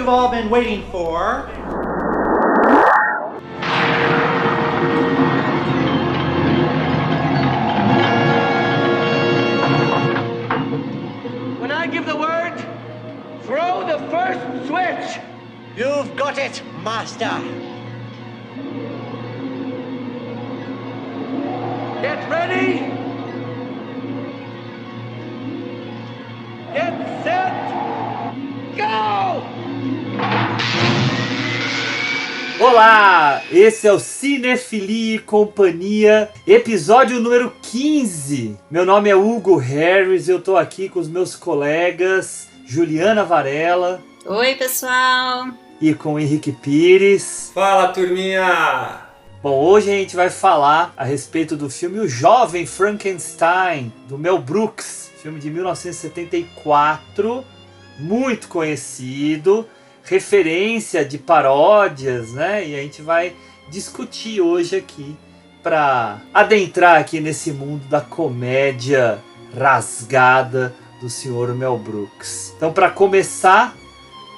you've all been waiting for. When I give the word, throw the first switch. You've got it, Master. Get ready. Get set. Go! Olá, esse é o Cinefilia e Companhia, episódio número 15. Meu nome é Hugo Harris, eu tô aqui com os meus colegas Juliana Varela. Oi, pessoal! E com o Henrique Pires. Fala, turminha! Bom, hoje a gente vai falar a respeito do filme O Jovem Frankenstein, do Mel Brooks, filme de 1974, muito conhecido, referência de paródias, né? E a gente vai discutir hoje aqui para adentrar aqui nesse mundo da comédia rasgada do senhor Mel Brooks. Então, para começar,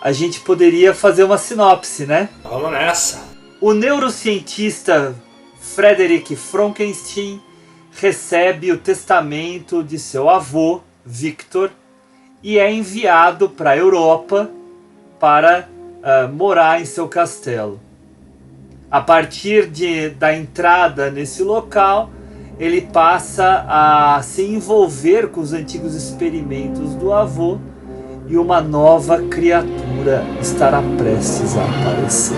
a gente poderia fazer uma sinopse, né? Vamos nessa! O neurocientista Frederick Frankenstein recebe o testamento de seu avô, Victor, e é enviado para a Europa para morar em seu castelo. A partir da entrada nesse local, ele passa a se envolver com os antigos experimentos do avô e uma nova criatura estará prestes a aparecer.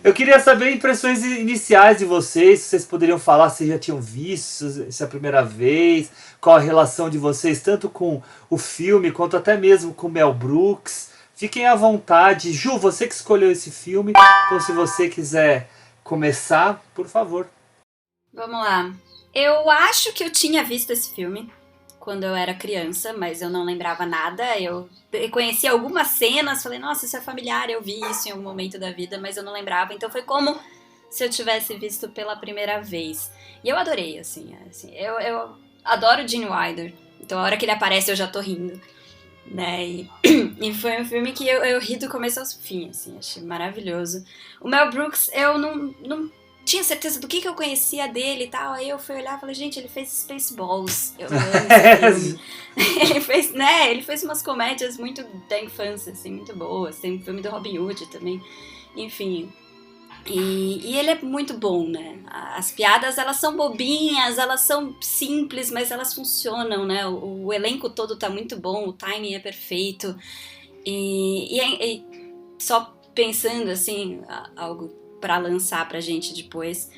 Eu queria saber impressões iniciais de vocês, se vocês poderiam falar se já tinham visto, se é a primeira vez, qual a relação de vocês, tanto com o filme, quanto até mesmo com Mel Brooks. Fiquem à vontade. Ju, você que escolheu esse filme, então se você quiser começar, por favor. Vamos lá. Eu acho que eu tinha visto esse filme quando eu era criança, mas eu não lembrava nada. Eu conheci algumas cenas, falei, nossa, isso é familiar, eu vi isso em algum momento da vida, mas eu não lembrava. Então foi como se eu tivesse visto pela primeira vez. E eu adorei, assim eu adoro Gene Wilder. Então a hora que ele aparece eu já tô rindo, né? E foi um filme que eu ri do começo ao fim, assim, achei maravilhoso. O Mel Brooks, eu não tinha certeza do que eu conhecia dele e tal, aí eu fui olhar e falei, gente, ele fez Spaceballs, eu amo esse filme. Ele fez umas comédias muito da infância, assim, muito boas, tem um filme do Robin Hood também, enfim, e ele é muito bom, né, as piadas, elas são bobinhas, elas são simples, mas elas funcionam, né, o elenco todo tá muito bom, o timing é perfeito, e só pensando, assim, algo para lançar pra gente depois,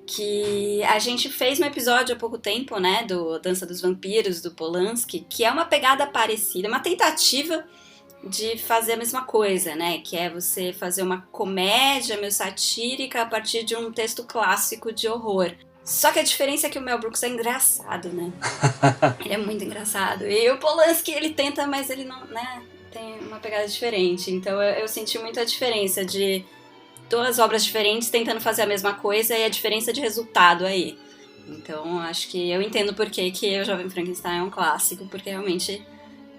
que a gente fez um episódio há pouco tempo, né, do Dança dos Vampiros, do Polanski, que é uma pegada parecida, uma tentativa de fazer a mesma coisa, né, que é você fazer uma comédia meio satírica a partir de um texto clássico de horror. Só que a diferença é que o Mel Brooks é engraçado, né, ele é muito engraçado, e o Polanski ele tenta, mas ele não, né, tem uma pegada diferente, então eu senti muito a diferença de duas obras diferentes tentando fazer a mesma coisa e a diferença de resultado aí. Então, acho que eu entendo por que O Jovem Frankenstein é um clássico, porque realmente,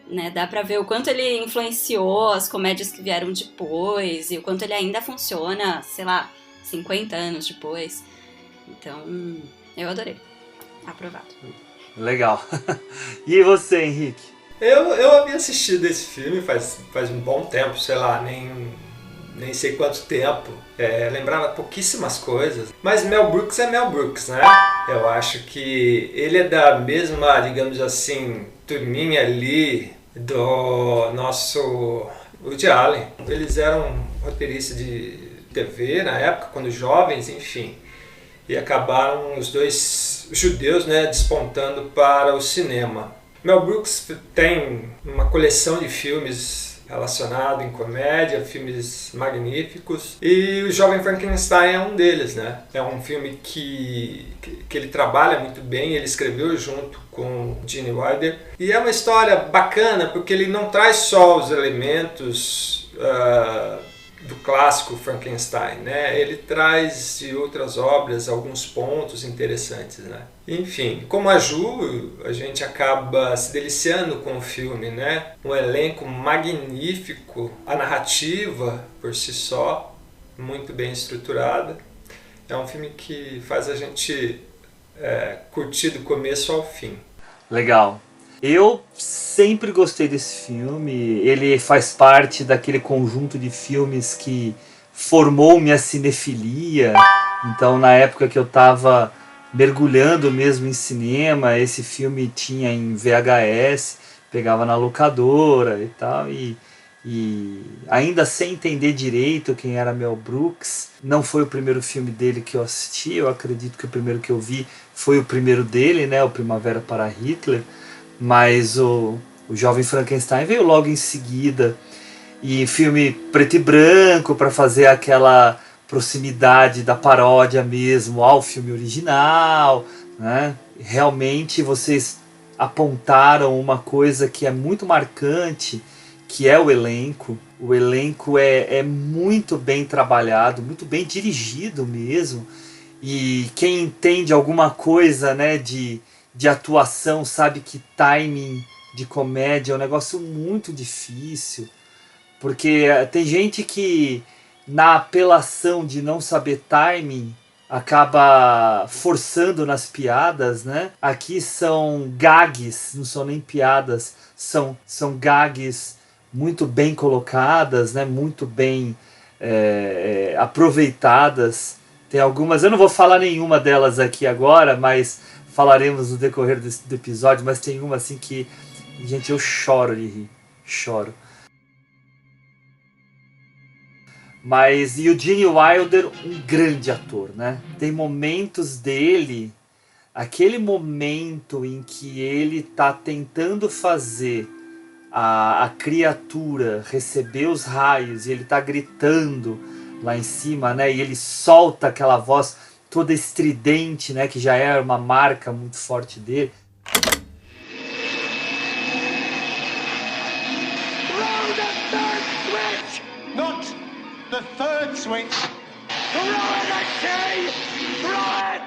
né, dá pra ver o quanto ele influenciou as comédias que vieram depois e o quanto ele ainda funciona, sei lá, 50 anos depois. Então, eu adorei. Aprovado. Legal. E você, Henrique? Eu havia assistido esse filme faz um bom tempo, sei lá, nem sei quanto tempo, lembrava pouquíssimas coisas, mas Mel Brooks é Mel Brooks, né? Eu acho que ele é da mesma, digamos assim, turminha ali do nosso Woody Allen. Eles eram roteiristas de TV na época, quando jovens, enfim, e acabaram os dois judeus, né, despontando para o cinema. Mel Brooks tem uma coleção de filmes relacionado em comédia, filmes magníficos, e O Jovem Frankenstein é um deles, né? É um filme que ele trabalha muito bem, ele escreveu junto com Gene Wilder, e é uma história bacana porque ele não traz só os elementos do clássico Frankenstein, né? Ele traz de outras obras alguns pontos interessantes, né? Enfim, como a Ju, a gente acaba se deliciando com o filme, né? Um elenco magnífico, a narrativa por si só, muito bem estruturada. É um filme que faz a gente curtir do começo ao fim. Legal. Eu sempre gostei desse filme. Ele faz parte daquele conjunto de filmes que formou minha cinefilia. Então, na época que eu estava mergulhando mesmo em cinema, esse filme tinha em VHS, pegava na locadora e tal. E ainda sem entender direito quem era Mel Brooks, não foi o primeiro filme dele que eu assisti. Eu acredito que o primeiro que eu vi foi o primeiro dele, né, o Primavera para Hitler. Mas o Jovem Frankenstein veio logo em seguida. E filme preto e branco para fazer aquela proximidade da paródia mesmo ao filme original, né? Realmente vocês apontaram uma coisa que é muito marcante, que é o elenco. O elenco é muito bem trabalhado, muito bem dirigido mesmo. E quem entende alguma coisa, né, de atuação sabe que timing de comédia é um negócio muito difícil, porque tem gente que na apelação de não saber timing acaba forçando nas piadas, né? Aqui são gags, não são nem piadas, são gags muito bem colocadas, né? Muito bem aproveitadas. Tem algumas, eu não vou falar nenhuma delas aqui agora, mas falaremos no decorrer do episódio, mas tem uma assim que, gente, eu choro de rir, choro. Mas e o Gene Wilder, um grande ator, né? Tem momentos dele, aquele momento em que ele tá tentando fazer a criatura receber os raios e ele tá gritando lá em cima, né? E ele solta aquela voz toda estridente, né, que já é uma marca muito forte dele. Throw the third switch! Not the third switch. Throw it, I say! Throw it!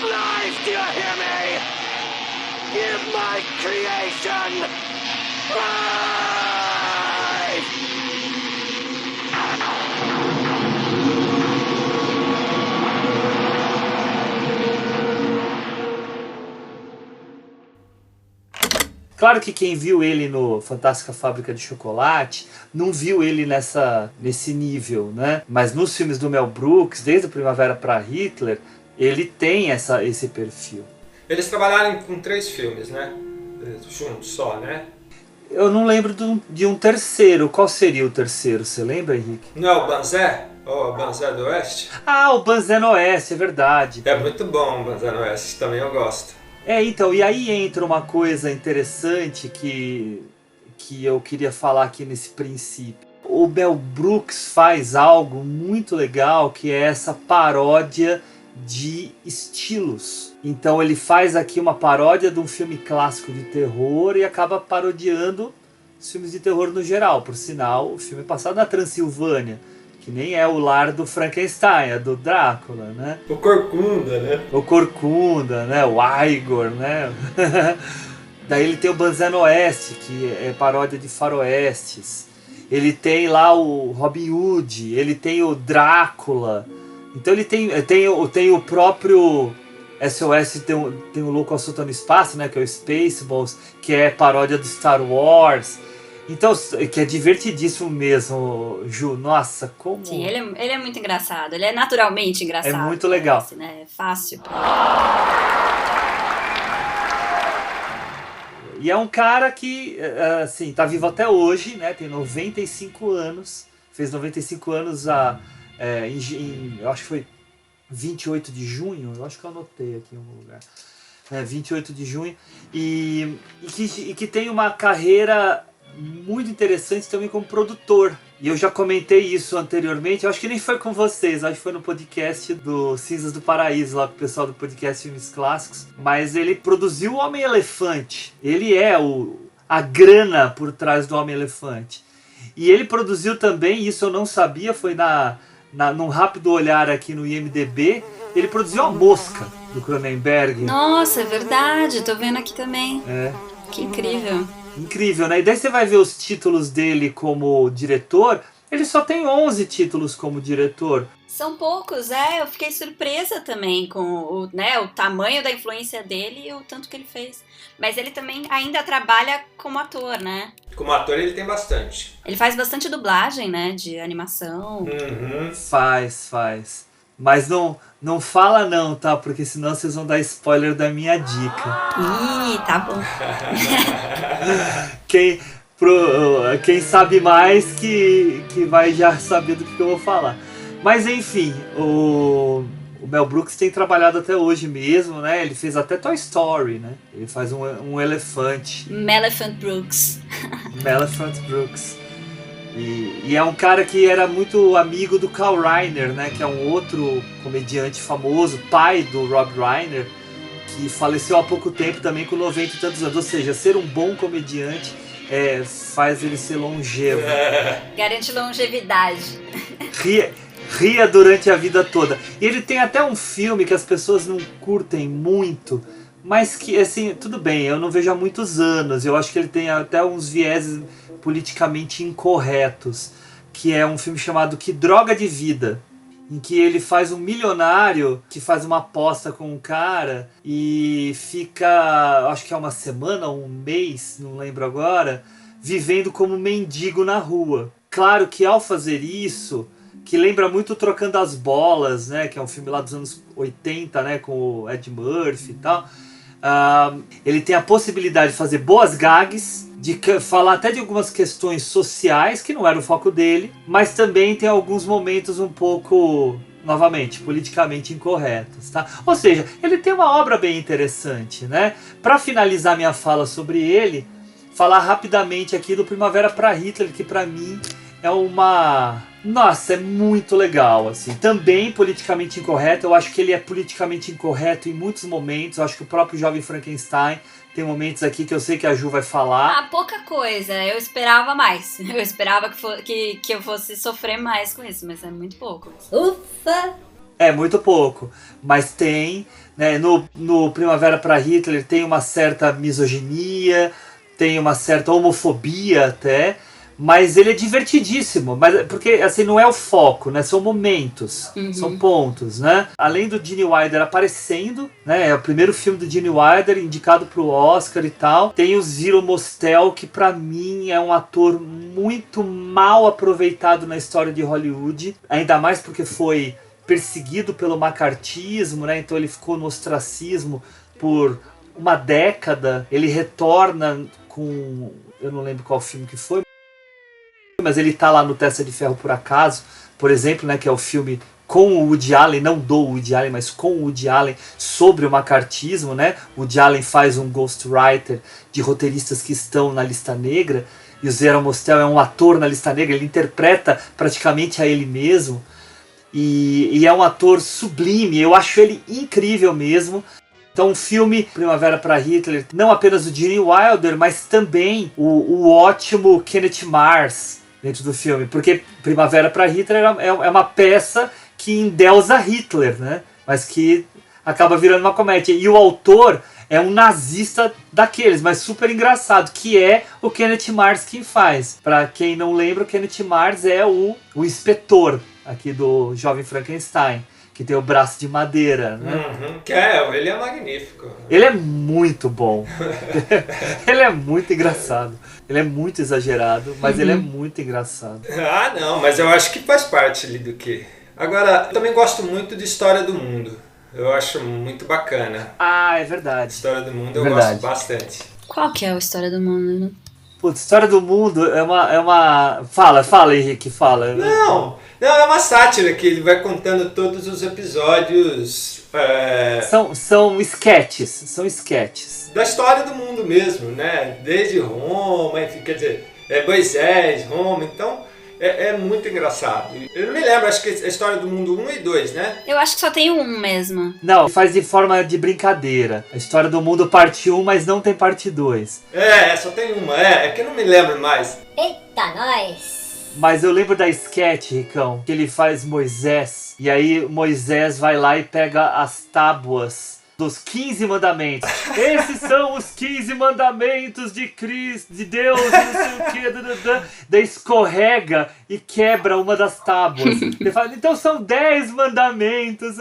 Lies, do you hear me? Give my creation life! Claro que quem viu ele no Fantástica Fábrica de Chocolate não viu ele nesse nível, né? Mas nos filmes do Mel Brooks, desde o Primavera para Hitler, ele tem esse perfil. Eles trabalharam com 3 filmes, né? Juntos só, né? Eu não lembro de um terceiro. Qual seria o terceiro? Você lembra, Henrique? Não é o Banzé? Ou o Banzé do Oeste? Ah, o Banzé no Oeste, é verdade. É muito bom o Banzé no Oeste, também eu gosto. Então, e aí entra uma coisa interessante que eu queria falar aqui nesse princípio. O Mel Brooks faz algo muito legal, que é essa paródia de estilos. Então ele faz aqui uma paródia de um filme clássico de terror e acaba parodiando os filmes de terror no geral. Por sinal, o filme é passado na Transilvânia, que nem é o lar do Frankenstein, é do Drácula, né? O Corcunda, né? O Corcunda, né? O Igor, né? Daí ele tem o Banzé no Oeste, que é paródia de faroestes. Ele tem lá o Robin Hood, ele tem o Drácula. Então ele tem o próprio SOS, tem o Louco Assunto no Espaço, né? Que é o Spaceballs, que é paródia do Star Wars. Então, que é divertidíssimo mesmo, Ju. Nossa, como... Sim, ele é muito engraçado. Ele é naturalmente engraçado. É muito legal. Parece, né? É fácil. E é um cara que, assim, tá vivo até hoje, né? Tem 95 anos. Fez 95 anos eu acho que foi 28 de junho. Eu acho que eu anotei aqui em algum lugar. 28 de junho. E que tem uma carreira muito interessante também como produtor. E eu já comentei isso anteriormente, eu acho que nem foi com vocês, acho que foi no podcast do Cinzas do Paraíso, lá com o pessoal do podcast Filmes Clássicos. Mas ele produziu o Homem-Elefante. Ele é a grana por trás do Homem-Elefante. E ele produziu também, isso eu não sabia, foi num rápido olhar aqui no IMDb, ele produziu A Mosca, do Cronenberg. Nossa, é verdade, tô vendo aqui também. Que incrível. Incrível, né? E daí você vai ver os títulos dele como diretor, ele só tem 11 títulos como diretor. São poucos, eu fiquei surpresa também com o tamanho da influência dele e o tanto que ele fez. Mas ele também ainda trabalha como ator, né? Como ator ele tem bastante. Ele faz bastante dublagem, né? De animação. Uhum. Faz. Mas não fala não, tá? Porque senão vocês vão dar spoiler da minha dica. Ih, tá bom. Quem sabe mais que vai já saber do que eu vou falar. Mas enfim, o Mel Brooks tem trabalhado até hoje mesmo, né? Ele fez até Toy Story, né? Ele faz um elefante. Melephant Brooks. Melephant Brooks. E é um cara que era muito amigo do Carl Reiner, né? Que é um outro comediante famoso, pai do Rob Reiner, que faleceu há pouco tempo também com 90 e tantos anos. Ou seja, ser um bom comediante faz ele ser longevo. Garante longevidade. Ria durante a vida toda. E ele tem até um filme que as pessoas não curtem muito, mas que, assim, tudo bem, eu não vejo há muitos anos. Eu acho que ele tem até uns vieses politicamente incorretos, que é um filme chamado Que Droga de Vida, em que ele faz um milionário que faz uma aposta com um cara e fica, acho que é uma semana ou um mês, não lembro agora, vivendo como mendigo na rua. Claro que ao fazer isso, que lembra muito Trocando as Bolas, né, que é um filme lá dos anos 80, né, com o Ed Murphy e tal, ele tem a possibilidade de fazer boas gags, de falar até de algumas questões sociais, que não era o foco dele, mas também tem alguns momentos um pouco, novamente, politicamente incorretos, tá? Ou seja, ele tem uma obra bem interessante, né? Para finalizar minha fala sobre ele, falar rapidamente aqui do Primavera para Hitler, que para mim é uma... Nossa, é muito legal, assim. Também politicamente incorreto. Eu acho que ele é politicamente incorreto em muitos momentos. Eu acho que o próprio Jovem Frankenstein tem momentos aqui que eu sei que a Ju vai falar. Pouca coisa. Eu esperava mais. Eu esperava que eu fosse sofrer mais com isso, mas é muito pouco. Ufa! É muito pouco. Mas tem, né, no Primavera para Hitler tem uma certa misoginia, tem uma certa homofobia até. Mas ele é divertidíssimo, porque assim, não é o foco, né? São momentos, são pontos, né? Além do Gene Wilder aparecendo, né? É o primeiro filme do Gene Wilder, indicado pro Oscar e tal. Tem o Zero Mostel, que pra mim é um ator muito mal aproveitado na história de Hollywood. Ainda mais porque foi perseguido pelo macartismo, né? Então ele ficou no ostracismo por uma década. Ele retorna com... eu não lembro qual filme que foi, mas ele tá lá no Testa de Ferro por Acaso, por exemplo, né, que é o filme com o Woody Allen, não do Woody Allen, mas com o Woody Allen, sobre o macartismo, né? O Woody Allen faz um ghostwriter de roteiristas que estão na lista negra, e o Zero Mostel é um ator na lista negra, ele interpreta praticamente a ele mesmo, e é um ator sublime, eu acho ele incrível mesmo. Então o filme Primavera para Hitler, não apenas o Gene Wilder, mas também o ótimo Kenneth Mars dentro do filme, porque Primavera para Hitler é uma peça que endeusa Hitler, né? Mas que acaba virando uma comédia. E o autor é um nazista daqueles, mas super engraçado, que é o Kenneth Mars quem faz. Para quem não lembra, o Kenneth Mars é o inspetor aqui do Jovem Frankenstein, que tem o braço de madeira, né? Ele é magnífico. Ele é muito bom. Ele é muito engraçado. Ele é muito exagerado, mas ele é muito engraçado. Ah, não, mas eu acho que faz parte ali do que... Agora, eu também gosto muito de História do Mundo. Eu acho muito bacana. Ah, é verdade. História do Mundo eu gosto bastante. Qual que é a História do Mundo? Putz, História do Mundo é uma... Fala, Henrique, fala. Não, é uma sátira que ele vai contando todos os episódios... São sketches, da história do mundo mesmo, né? Desde Roma, enfim, quer dizer... Moisés, Roma, então é muito engraçado. Eu não me lembro, acho que a história do mundo 1 e 2, né? Eu acho que só tem um mesmo. Não, faz de forma de brincadeira. A história do mundo parte 1, mas não tem parte 2. Só tem uma, é que eu não me lembro mais. Eita, nós! Mas eu lembro da sketch, Ricão, que ele faz Moisés, e aí Moisés vai lá e pega as tábuas dos 15 mandamentos. Esses são os 15 mandamentos de Cristo, de Deus, não sei o que, daí escorrega e quebra uma das tábuas. Ele fala, então são 10 mandamentos.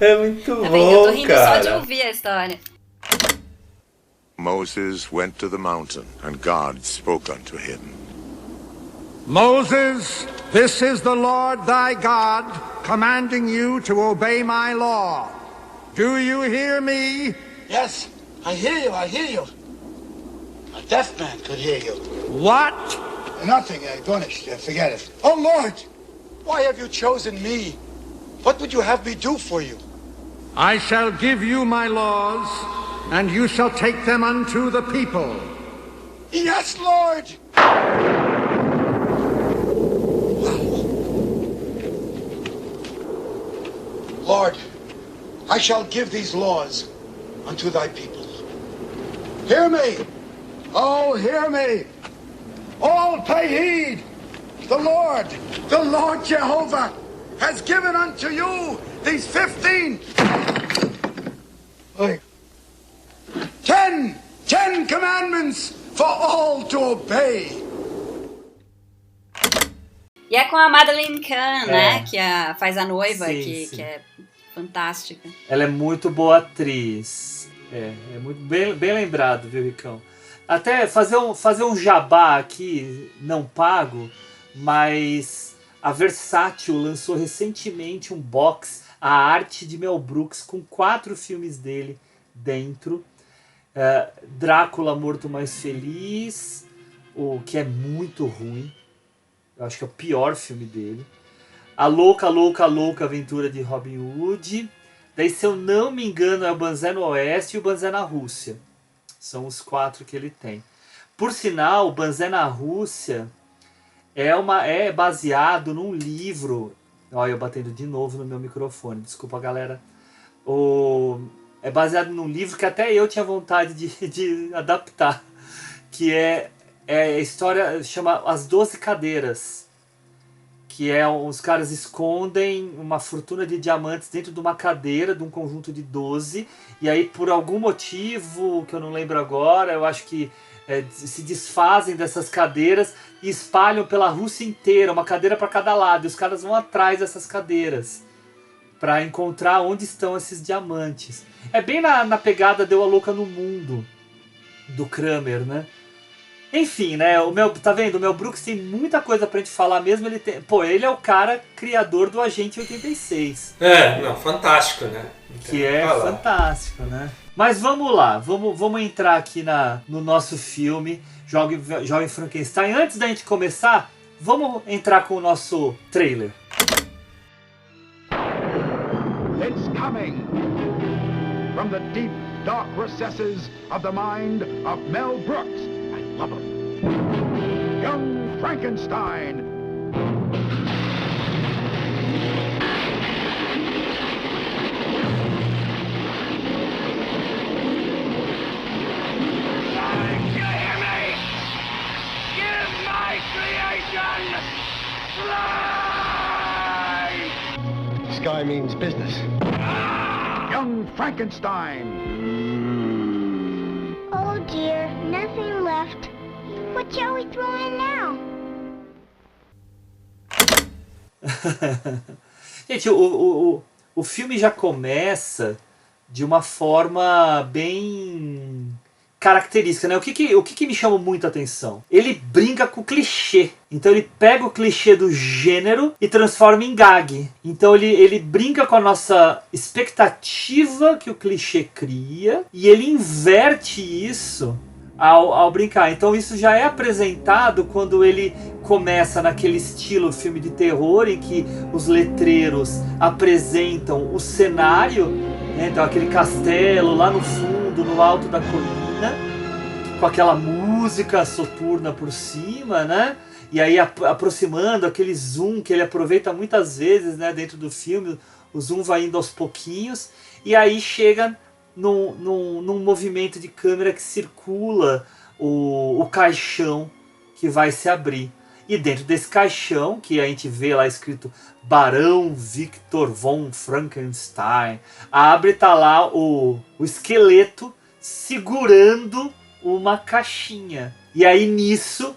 É muito Tá bom, vendo? Eu tô rindo cara. só de ouvir a história. Moses went to the mountain, and God spoke unto him. Moses, this is the Lord thy God, commanding you to obey my law. Do you hear me? Yes, I hear you. A deaf man could hear you. What? Nothing, Gonish, forget it. Oh, Lord, why have you chosen me? What would you have me do for you? I shall give you my laws, and you shall take them unto the people. Yes, Lord! Lord, I shall give these laws unto thy people. Hear me! Oh, hear me! All pay heed! The Lord Jehovah, has given unto you these 15... Wait. 10 commandments for all to obey. E é com a Madeleine Kahn, né? Que faz a noiva, Sim, que é fantástica. Ela é muito boa atriz. É muito bem lembrado, viu, Ricão? Até fazer um jabá aqui, não pago, mas a Versátil lançou recentemente um box, A Arte de Mel Brooks, com 4 filmes dele dentro. Drácula Morto Mais Feliz, o que é muito ruim. Eu acho que é o pior filme dele. A Louca, Louca, Louca Aventura de Robin Hood. Daí, se eu não me engano, é o Banzé no Oeste e o Banzé na Rússia. São os 4 que ele tem. Por sinal, o Banzé na Rússia é baseado num livro. Olha, eu batendo de novo no meu microfone. Desculpa, galera. É baseado num livro que até eu tinha vontade de adaptar. Que a história chama As 12 Cadeiras. Que os caras escondem uma fortuna de diamantes dentro de uma cadeira, de um conjunto de 12. E aí, por algum motivo, que eu não lembro agora, eu acho que se desfazem dessas cadeiras e espalham pela Rússia inteira, uma cadeira para cada lado. E os caras vão atrás dessas cadeiras para encontrar onde estão esses diamantes. É bem na pegada Deu a Louca no Mundo, do Kramer, né? Enfim, né? Tá vendo? O Mel Brooks tem muita coisa pra gente falar mesmo. Ele é o cara criador do Agente 86. Fantástico, né? Que é fantástico, né? Mas vamos lá, vamos entrar aqui no nosso filme, Jovem Frankenstein. Antes da gente começar, vamos entrar com o nosso trailer. It's coming from the deep, dark recesses of the mind of Mel Brooks. I love him. Young Frankenstein. You hear me? Give my creation life! Sky means business. Young Frankenstein. Oh dear, nothing left. What shall we throw in now? Gente, o filme já começa de uma forma bem característica, né? O que me chama muito a atenção? Ele brinca com o clichê. Então ele pega o clichê do gênero e transforma em gag. Então ele brinca com a nossa expectativa que o clichê cria e ele inverte isso ao brincar. Então isso já é apresentado quando ele começa naquele estilo filme de terror em que os letreiros apresentam o cenário, né? Então aquele castelo lá no fundo, no alto da colina, com aquela música soturna por cima, né? E aí aproximando aquele zoom que ele aproveita muitas vezes, né, dentro do filme, o zoom vai indo aos pouquinhos, e aí chega num movimento de câmera que circula o caixão que vai se abrir. E dentro desse caixão, que a gente vê lá escrito Barão Victor von Frankenstein, abre e tá lá o esqueleto segurando uma caixinha. E aí nisso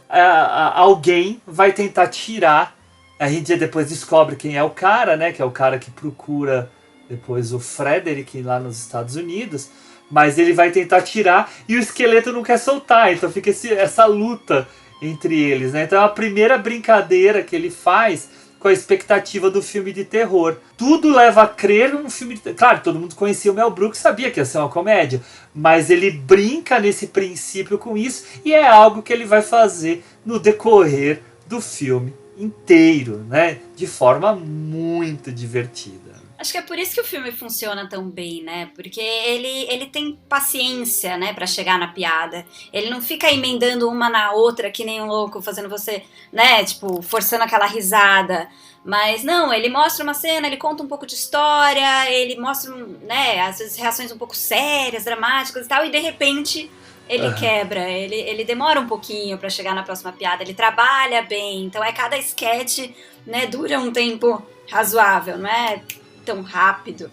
alguém vai tentar tirar. A gente depois descobre quem é o cara, né? Que é o cara que procura depois o Frederick lá nos Estados Unidos. Mas ele vai tentar tirar e o esqueleto não quer soltar. Então fica essa luta entre eles, né? Então é a primeira brincadeira que ele faz com a expectativa do filme de terror. Tudo leva a crer num filme de terror. Claro, todo mundo conhecia o Mel Brooks, sabia que ia ser uma comédia, mas ele brinca nesse princípio com isso e é algo que ele vai fazer no decorrer do filme inteiro, né? De forma muito divertida. Acho que é por isso que o filme funciona tão bem, né? Porque ele tem paciência, né, pra chegar na piada. Ele não fica emendando uma na outra que nem um louco, fazendo você, né, tipo, forçando aquela risada. Mas não, ele mostra uma cena, ele conta um pouco de história, ele mostra, né, às vezes reações um pouco sérias, dramáticas e tal, e de repente ele quebra. Ele demora um pouquinho pra chegar na próxima piada, ele trabalha bem. Então cada sketch, né, dura um tempo razoável, não é tão rápido.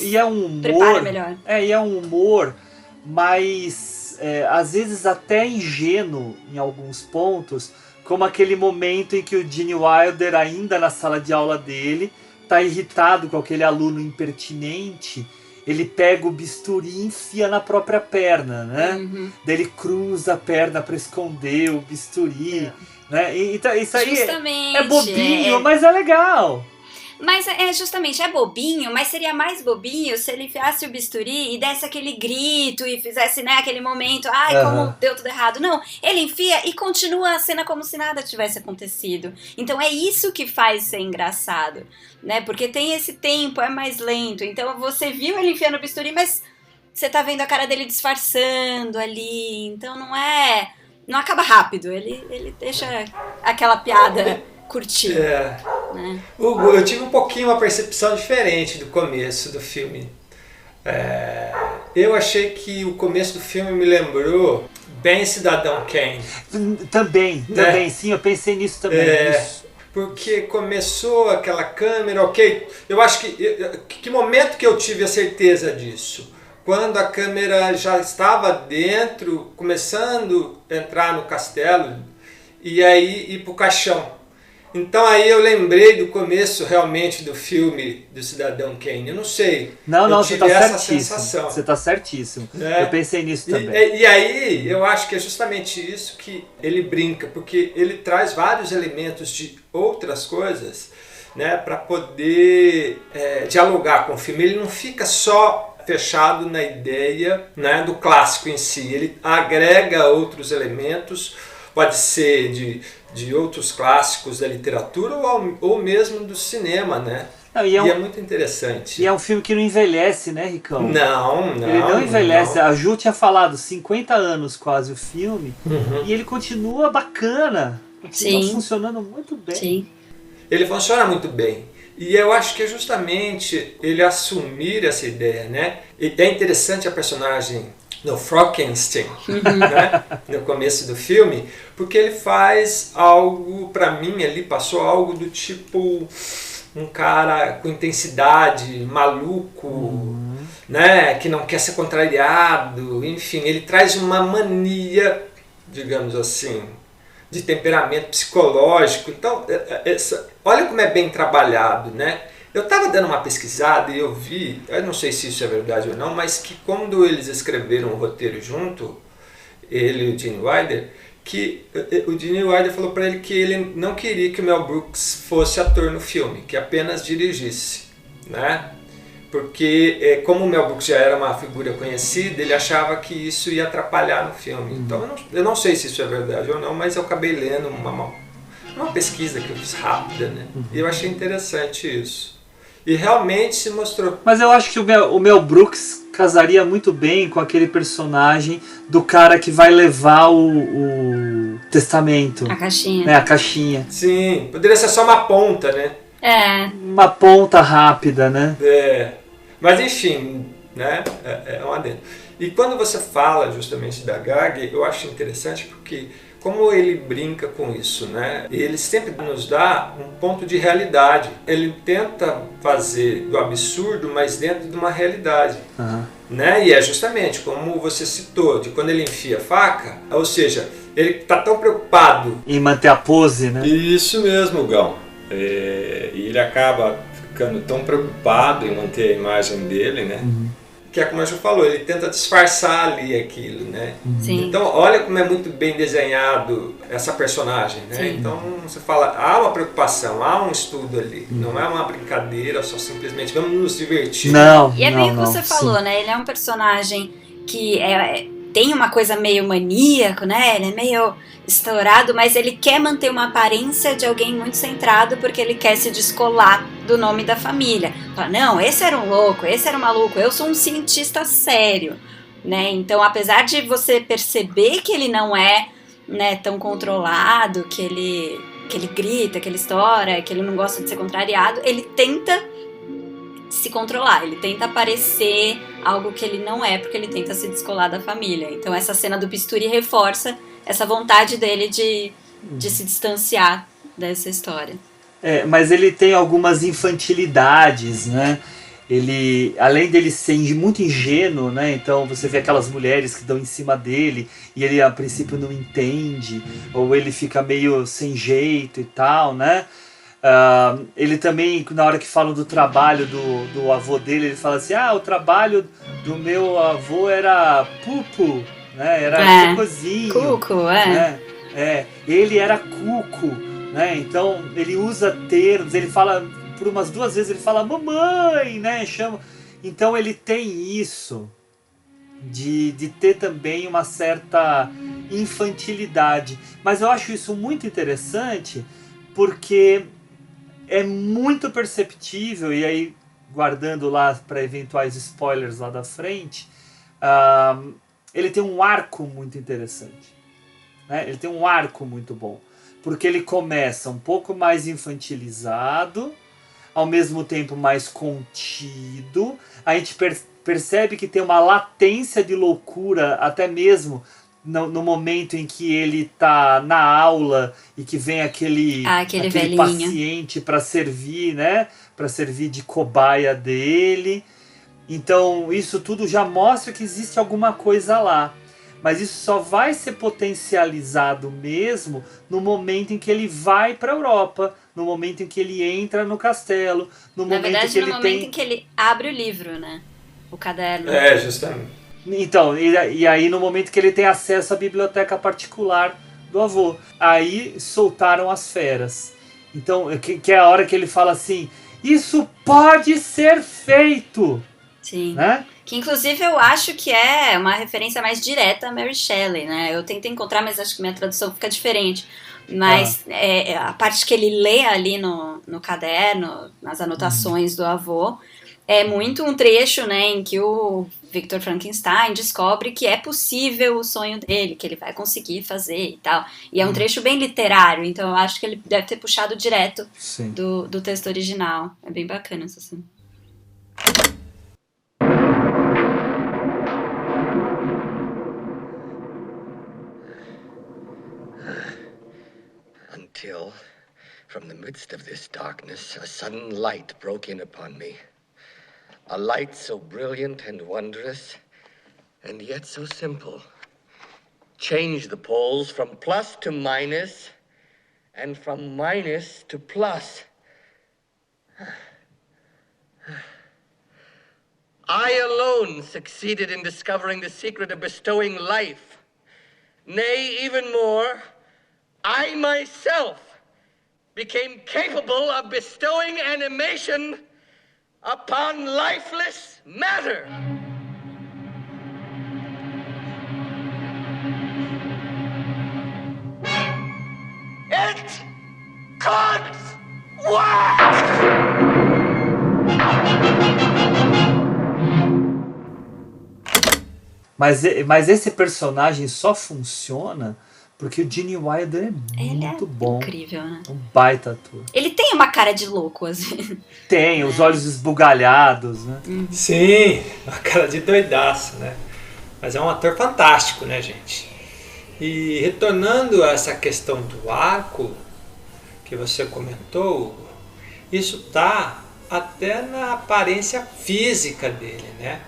E é um humor. Prepara melhor. E é um humor, mas às vezes até ingênuo em alguns pontos, como aquele momento em que o Gene Wilder, ainda na sala de aula dele, tá irritado com aquele aluno impertinente. Ele pega o bisturi e enfia na própria perna, né? Uhum. Daí ele cruza a perna para esconder o bisturi, né? Então isso aí é bobinho, mas é legal. Mas justamente, é bobinho, mas seria mais bobinho se ele enfiasse o bisturi e desse aquele grito e fizesse, né, aquele momento, como deu tudo errado. Não, ele enfia e continua a cena como se nada tivesse acontecido. Então é isso que faz ser engraçado, né, porque tem esse tempo, é mais lento. Então você viu ele enfiando o bisturi, mas você tá vendo a cara dele disfarçando ali. Então não acaba rápido, ele deixa aquela piada curtir. Né? Hugo, eu tive um pouquinho uma percepção diferente do começo do filme. Eu achei que o começo do filme me lembrou bem Cidadão Kane. Também, sim, eu pensei nisso também. Porque começou aquela câmera, ok. Eu acho que momento que eu tive a certeza disso? Quando a câmera já estava dentro, começando a entrar no castelo e aí ir pro caixão. Então aí eu lembrei do começo realmente do filme do Cidadão Kane. Eu não sei. Não, você tá certíssimo. Você tá certíssimo. Eu pensei nisso também. E aí eu acho que é justamente isso que ele brinca, porque ele traz vários elementos de outras coisas, né, para poder dialogar com o filme. Ele não fica só fechado na ideia, né, do clássico em si. Ele agrega outros elementos, pode ser de outros clássicos da literatura ou mesmo do cinema, né? É muito interessante. E é um filme que não envelhece, né, Ricão? Não. Ele não envelhece. Não. A Ju tinha falado 50 anos quase o filme, e ele continua bacana. Continua funcionando muito bem. Sim. Ele funciona muito bem. E eu acho que é justamente ele assumir essa ideia, né? E é interessante a personagem no Frankenstein, né? No começo do filme, porque ele faz algo, pra mim, ali passou algo do tipo um cara com intensidade, maluco, né? Que não quer ser contrariado, enfim, ele traz uma mania, digamos assim, de temperamento psicológico. Então, olha como é bem trabalhado, né? Eu estava dando uma pesquisada e eu vi, eu não sei se isso é verdade ou não, mas que quando eles escreveram o roteiro junto, ele e o Gene Wilder, que o Gene Wilder falou para ele que ele não queria que o Mel Brooks fosse ator no filme, que apenas dirigisse, né? Porque como o Mel Brooks já era uma figura conhecida, ele achava que isso ia atrapalhar no filme. Então eu não sei se isso é verdade ou não, mas eu acabei lendo uma pesquisa que eu fiz rápida, né? E eu achei interessante isso. E realmente se mostrou. Mas eu acho que o Mel Brooks casaria muito bem com aquele personagem do cara que vai levar o testamento. A caixinha. Né, a caixinha. Sim, poderia ser só uma ponta, né? Uma ponta rápida, né? Mas enfim, né? É um adendo. E quando você fala justamente da gag, eu acho interessante porque como ele brinca com isso, né? Ele sempre nos dá um ponto de realidade. Ele tenta fazer do absurdo, mas dentro de uma realidade. Né? E é justamente como você citou, de quando ele enfia a faca, ou seja, ele está tão preocupado em manter a pose, né? Isso mesmo, Gão. E ele acaba ficando tão preocupado em manter a imagem dele, né? Que é como a Ju falou, ele tenta disfarçar ali aquilo, né? Sim. Então, olha como é muito bem desenhado essa personagem, né? Sim. Então, você fala, há uma preocupação, há um estudo ali. Não é uma brincadeira, só simplesmente vamos nos divertir. Não, e é bem o que você sim. falou, né? Ele é um personagem que tem uma coisa meio maníaco, né? Ele é meio estourado, mas ele quer manter uma aparência de alguém muito centrado porque ele quer se descolar do nome da família. Fala, não, esse era um louco, esse era um maluco, eu sou um cientista sério, né? Então, apesar de você perceber que ele não é, né, tão controlado, que ele grita, que ele estoura, que ele não gosta de ser contrariado, ele tenta se controlar, ele tenta parecer algo que ele não é, porque ele tenta se descolar da família. Então essa cena do bisturi reforça essa vontade dele de se distanciar dessa história. Mas ele tem algumas infantilidades, né? Ele, além dele ser muito ingênuo, né? Então você vê aquelas mulheres que dão em cima dele e ele a princípio não entende, ou ele fica meio sem jeito e tal, né? Ele também, na hora que falam do trabalho do avô dele, ele fala assim, o trabalho do meu avô era pupo, né? Era cocôzinho. Cuco, né? Ele era cuco, né? Então ele usa termos, ele fala, por umas 2 vezes ele fala mamãe, né? Chama. Então ele tem isso de ter também uma certa infantilidade. Mas eu acho isso muito interessante porque é muito perceptível, e aí guardando lá para eventuais spoilers lá da frente, ele tem um arco muito interessante, né? Ele tem um arco muito bom, porque ele começa um pouco mais infantilizado, ao mesmo tempo mais contido, a gente percebe que tem uma latência de loucura, até mesmo no momento em que ele tá na aula e que vem aquele paciente para servir, né? Para servir de cobaia dele. Então isso tudo já mostra que existe alguma coisa lá. Mas isso só vai ser potencializado mesmo no momento em que ele vai para a Europa, no momento em que ele entra no castelo, no momento em que ele abre o livro, né? O caderno. Justamente. Então, e aí no momento que ele tem acesso à biblioteca particular do avô, aí soltaram as feras. Então, que é a hora que ele fala assim, isso pode ser feito! Sim. Né? Que inclusive eu acho que é uma referência mais direta a Mary Shelley, né? Eu tentei encontrar, mas acho que minha tradução fica diferente. Mas a parte que ele lê ali no caderno, nas anotações do avô, é muito um trecho, né, em que o Victor Frankenstein descobre que é possível o sonho dele, que ele vai conseguir fazer e tal. E é um trecho bem literário, então eu acho que ele deve ter puxado direto do texto original. É bem bacana essa cena. Until, from the midst of this darkness, a sudden light broke in upon me. A light so brilliant and wondrous, and yet so simple. Change the poles from plus to minus, and from minus to plus. I alone succeeded in discovering the secret of bestowing life. Nay, even more, I myself became capable of bestowing animation upon lifeless matter. It could work! Mas esse personagem só funciona porque o Gene Wilder é muito bom. Incrível, né? Um baita ator. Ele tem uma cara de louco, às vezes. Tem, os olhos esbugalhados, né? Sim, uma cara de doidaço, né? Mas é um ator fantástico, né, gente? E retornando a essa questão do arco que você comentou, isso tá até na aparência física dele, né?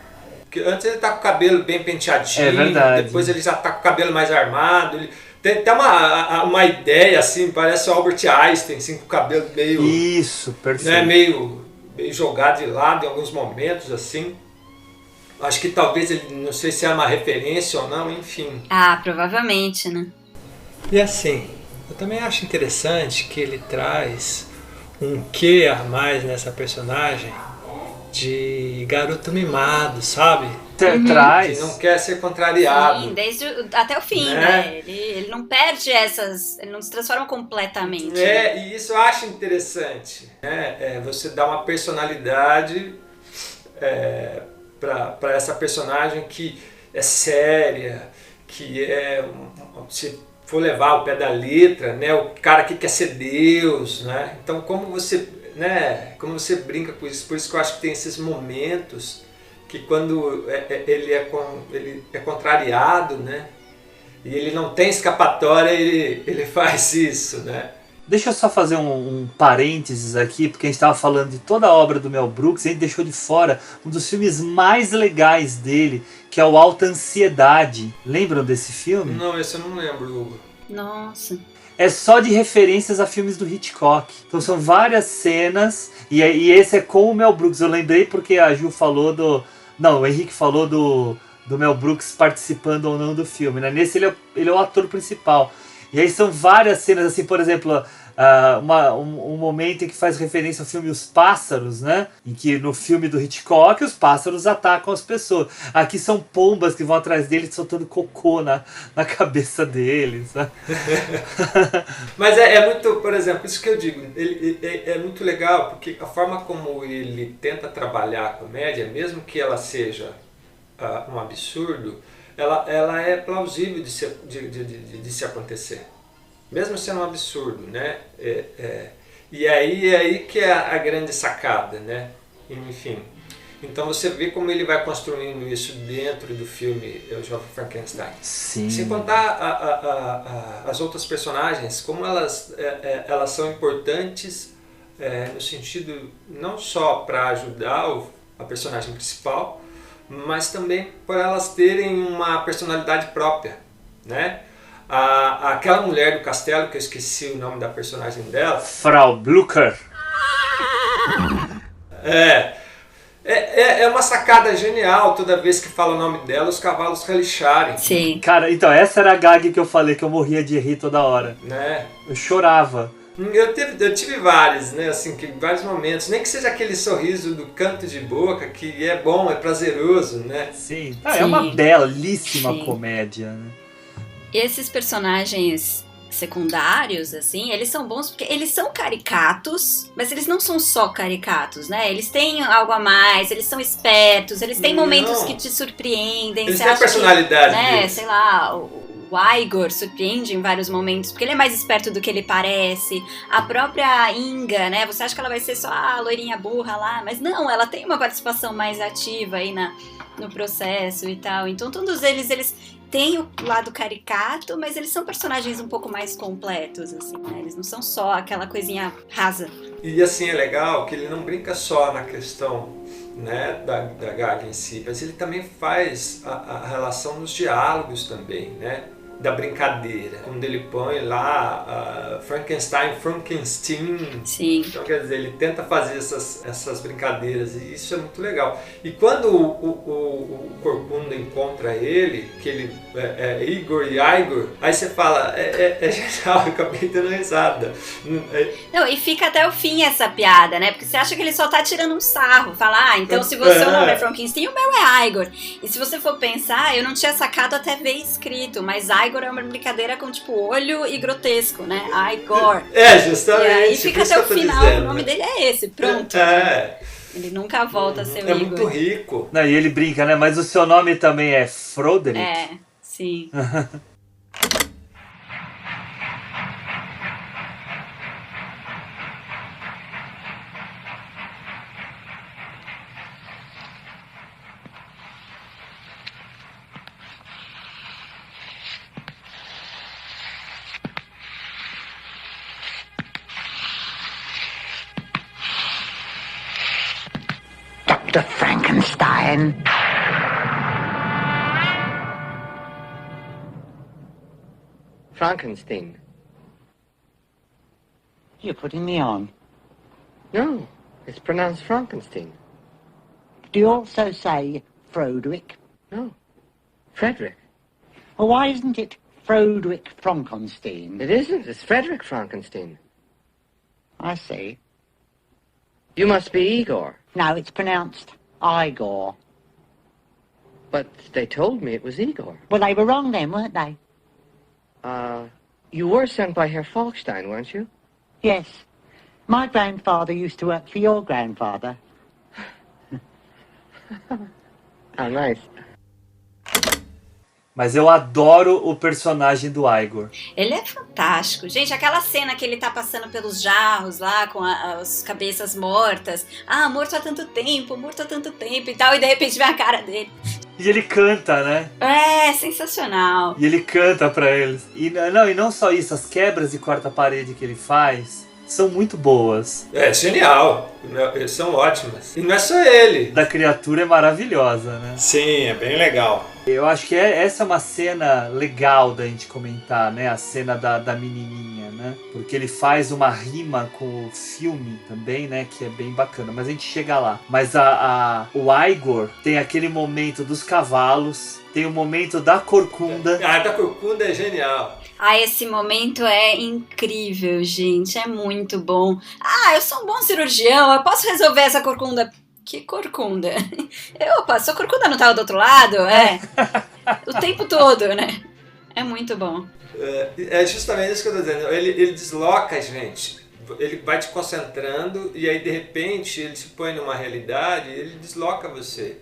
Porque antes ele tá com o cabelo bem penteadinho, é verdade. Depois ele já tá com o cabelo mais armado. Tem até uma ideia assim, parece o Albert Einstein, assim, com o cabelo meio... Isso, perfeito. Né, meio jogado de lado em alguns momentos, assim. Acho que talvez ele, não sei se é uma referência ou não, enfim. Ah, provavelmente, né? E assim, eu também acho interessante que ele traz um quê a mais nessa personagem de garoto mimado, sabe? Traz. Que não quer ser contrariado. Sim, até o fim, né? Ele não perde ele não se transforma completamente. É, e isso eu acho interessante, né? Você dá uma personalidade para essa personagem que é séria, que se for levar o pé da letra, né? O cara que quer ser Deus, né? Então como você brinca com isso, por isso que eu acho que tem esses momentos que quando ele é contrariado, né? E ele não tem escapatória, ele faz isso, né? Deixa eu só fazer um parênteses aqui, porque a gente estava falando de toda a obra do Mel Brooks, e a gente deixou de fora um dos filmes mais legais dele, que é o Alta Ansiedade. Lembram desse filme? Não, esse eu não lembro, Hugo. Nossa. É só de referências a filmes do Hitchcock. Então são várias cenas, e esse é com o Mel Brooks. Eu lembrei porque a Ju falou o Henrique falou do Mel Brooks participando ou não do filme, né? Nesse ele é o ator principal. E aí são várias cenas, assim, por exemplo, um momento em que faz referência ao filme Os Pássaros, né? Em que no filme do Hitchcock os pássaros atacam as pessoas. Aqui são pombas que vão atrás dele soltando cocô na cabeça deles, sabe? Mas é muito, por exemplo, isso que eu digo, ele é muito legal, porque a forma como ele tenta trabalhar a comédia, mesmo que ela seja um absurdo, ela é plausível de se acontecer, mesmo sendo um absurdo, né? E aí que é a grande sacada, né? Enfim, então você vê como ele vai construindo isso dentro do filme O Jovem Frankenstein. Sim. Sem contar as outras personagens, como elas são importantes no sentido não só para ajudar a personagem principal, mas também por elas terem uma personalidade própria, né? Aquela mulher do castelo, que eu esqueci o nome da personagem dela. Frau Blucher. É uma sacada genial, toda vez que fala o nome dela, os cavalos relixarem. Sim. Cara, então essa era a gag que eu falei, que eu morria de rir toda hora. Né? Eu chorava. Eu tive vários, né, assim, vários momentos, nem que seja aquele sorriso do canto de boca, que é bom, é prazeroso, né? Sim. É uma belíssima comédia, né? E esses personagens secundários, assim, eles são bons porque eles são caricatos, mas eles não são só caricatos, né? Eles têm algo a mais, eles são espertos, eles têm momentos que te surpreendem. Eles têm personalidade, né? Sei lá, o Igor surpreende em vários momentos, porque ele é mais esperto do que ele parece. A própria Inga, né? Você acha que ela vai ser só a loirinha burra lá, mas não, ela tem uma participação mais ativa aí no processo e tal. Então todos eles têm o lado caricato, mas eles são personagens um pouco mais completos, assim, né? Eles não são só aquela coisinha rasa. E assim, é legal que ele não brinca só na questão, né, da gag em si, mas ele também faz a relação nos diálogos também, né? Da brincadeira, quando ele põe lá Frankenstein. Sim. Então, quer dizer, ele tenta fazer essas brincadeiras, e isso é muito legal. E quando o Corcunda encontra ele, que ele é Igor e Igor, aí você fala, é genial, eu acabei dando risada. Não, e fica até o fim essa piada, né? Porque você acha que ele só tá tirando um sarro, fala, então se você não é Frankenstein, o meu é Igor. E se você for pensar, eu não tinha sacado até ver escrito, mas Igor é uma brincadeira com, tipo, olho e grotesco, né? Igor. Justamente. E aí fica até o final, o nome dele é esse, pronto. Ele nunca volta a ser o É Igor. muito rico. Não, e ele brinca, né? Mas o seu nome também é Froderick? É, sim. Dr. Frankenstein. Frankenstein. You're putting me on. No, it's pronounced Frankenstein. Do you also say Froderick? No, Frederick. Well, why isn't it Froderick Frankenstein? It isn't. It's Frederick Frankenstein. I see. You must be Igor. No, it's pronounced Igor. But they told me it was Igor. Well, they were wrong then, weren't they? You were sent by Herr Falkstein, weren't you? Yes. My grandfather used to work for your grandfather. How nice. Mas eu adoro o personagem do Igor. Ele é fantástico. Gente, aquela cena que ele tá passando pelos jarros lá, com as cabeças mortas. Ah, morto há tanto tempo e tal. E de repente vem a cara dele. E ele canta, né? É, sensacional. E ele canta pra eles. E não só isso, as quebras de quarta parede que ele faz são muito boas. É genial. Eles são ótimas. E não é só ele. Da criatura é maravilhosa, né? Sim, é bem legal. Eu acho que essa é uma cena legal da gente comentar, né? A cena da menininha, né? Porque ele faz uma rima com o filme também, né? Que é bem bacana. Mas a gente chega lá. Mas o Igor tem aquele momento dos cavalos, tem o momento da corcunda. A da corcunda é genial. Ah, esse momento é incrível, gente. É muito bom. Ah, eu sou um bom cirurgião. Eu posso resolver essa corcunda. Que corcunda? Opa, sua corcunda não tava do outro lado? É. O tempo todo, né? É muito bom. É justamente isso que eu tô dizendo. Ele desloca a gente. Ele vai te concentrando e aí de repente ele se põe numa realidade e ele desloca você.